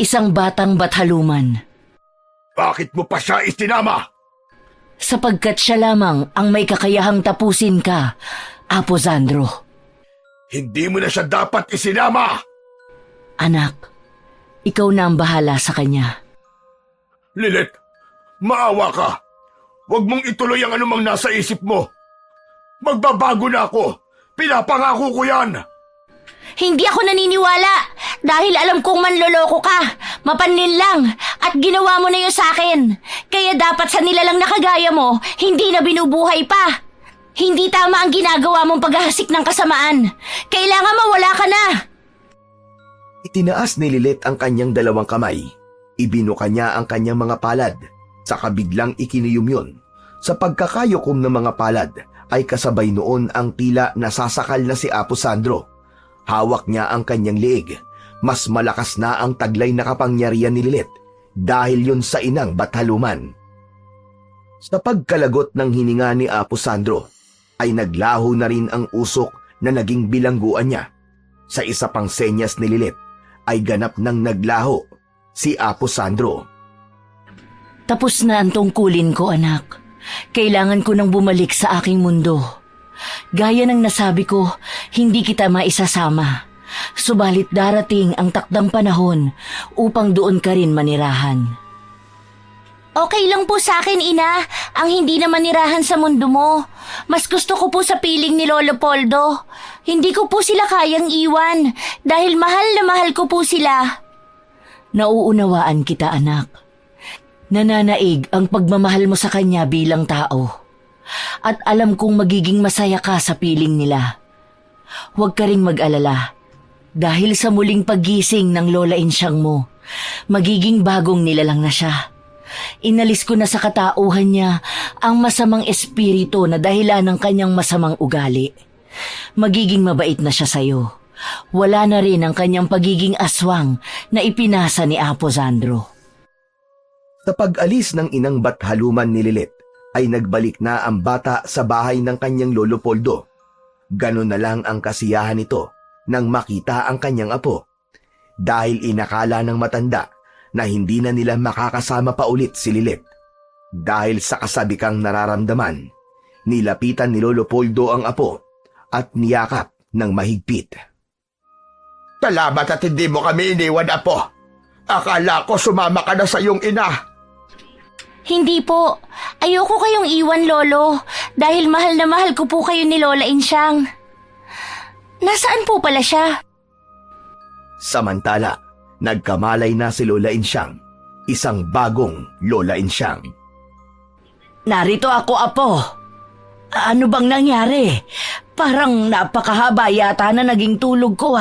Speaker 3: isang batang Bataluman.
Speaker 6: Bakit mo pa siya isinama?
Speaker 3: Sapagkat siya lamang ang may kakayahang tapusin ka, Apo Sandro.
Speaker 6: Hindi mo na siya dapat isinama.
Speaker 3: Anak, ikaw na ang bahala sa kanya.
Speaker 6: Lilith, maawa ka. Huwag mong ituloy ang anumang nasa isip mo. Magbabago na ako. Pinapangako ko yan.
Speaker 3: Hindi ako naniniwala dahil alam kong manloloko ka, mapanlin lang at ginawa mo na yun sa akin. Kaya dapat sa nilalang na kagaya mo, hindi na binubuhay pa. Hindi tama ang ginagawa mong paghahasik ng kasamaan. Kailangan mawala ka na.
Speaker 2: Itinaas ni Lilith ang kanyang dalawang kamay. Ibinuka niya ang kanyang mga palad. Saka biglang ikiniyum yun. Sa pagkakayukom ng mga palad ay kasabay noon ang tila nasasakal na si Apo Sandro. Hawak niya ang kanyang leeg. Mas malakas na ang taglay na kapangyarihan ni Lilith dahil yun sa inang Bataluman. Sa pagkalagot ng hininga ni Apo Sandro ay naglaho na rin ang usok na naging bilangguan niya. Sa isa pang senyas ni Lilith ay ganap nang naglaho si Apo Sandro.
Speaker 3: Tapos na ang tungkulin ko, anak. Kailangan ko nang bumalik sa aking mundo. Gaya ng nasabi ko, hindi kita maisasama. Subalit darating ang takdang panahon upang doon ka rin manirahan. Okay lang po sa akin, Ina, ang hindi na manirahan sa mundo mo. Mas gusto ko po sa piling ni Lolo Poldo. Hindi ko po sila kayang iwan dahil mahal na mahal ko po sila. Nauunawaan kita, anak. Nananaig ang pagmamahal mo sa kanya bilang tao. At alam kong magiging masaya ka sa piling nila. Huwag ka ring mag-alala. Dahil sa muling paggising ng Lola Insyang mo, magiging bagong nilalang na siya. Inalis ko na sa katauhan niya ang masamang espiritu na dahilan ng kanyang masamang ugali. Magiging mabait na siya sa'yo. Wala na rin ang kanyang pagiging aswang na ipinasa ni Apo Sandro.
Speaker 2: Sa pag-alis ng inang Bataluman ni Lilith, ay nagbalik na ang bata sa bahay ng kanyang Lolo Poldo. Ganon na lang ang kasiyahan nito nang makita ang kanyang apo. dahil inakala ng matanda na hindi na nila makakasama pa ulit si Lilet. Dahil sa kasabikang nararamdaman, nilapitan ni Lolo Poldo ang apo at niyakap ng mahigpit.
Speaker 5: Salamat at hindi mo kami iniwan, Apo. Akala ko sumama ka na sa iyong ina.
Speaker 3: Hindi po. Ayoko kayong iwan, Lolo. Dahil mahal na mahal ko po kayo ni Lola Insyang. Nasaan po pala siya?
Speaker 2: Samantala, nagkamalay na si Lola Insyang, isang bagong Lola Insyang.
Speaker 3: Narito ako, Apo. Ano bang nangyari? Parang napakahaba yata na naging tulog ko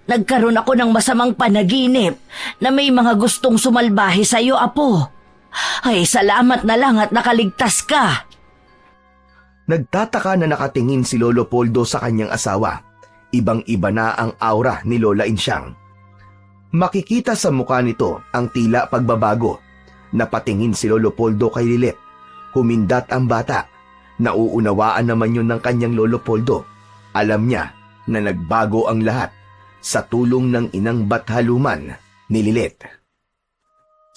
Speaker 3: Nagkaroon ako ng masamang panaginip na may mga gustong sumalbahe sa iyo, Apo. Ay, salamat na lang at nakaligtas ka.
Speaker 2: Nagtataka na nakatingin si Lolo Poldo sa kanyang asawa. Ibang-iba na ang aura ni Lola Insyang. Makikita sa mukha nito ang tila pagbabago. Napatingin si Lolo Poldo kay Lilet. Humindat ang bata. Nauunawaan naman yun ng kanyang Lolo Poldo. Alam niya na nagbago ang lahat sa tulong ng inang Bathaluman ni Lilet.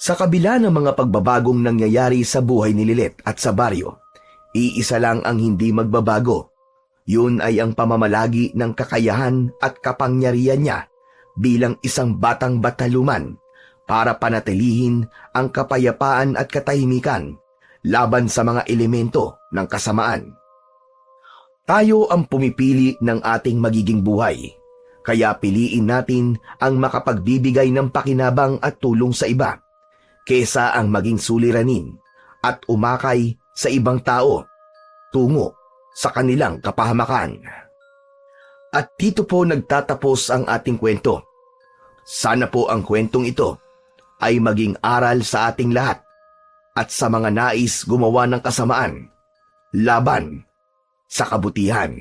Speaker 2: Sa kabila ng mga pagbabagong nangyayari sa buhay ni Lilet at sa baryo, iisa lang ang hindi magbabago. Yun ay ang pamamalagi ng kakayahan at kapangyarihan niya bilang isang batang Bathaluman para panatilihin ang kapayapaan at katahimikan laban sa mga elemento ng kasamaan. Tayo ang pumipili ng ating magiging buhay, kaya piliin natin ang makapagbibigay ng pakinabang at tulong sa iba, kesa ang maging suliranin at umakay sa ibang tao tungo sa kanilang kapahamakan. At dito po nagtatapos ang ating kwento. Sana po ang kwentong ito ay maging aral sa ating lahat at sa mga nais gumawa ng kasamaan laban sa kabutihan.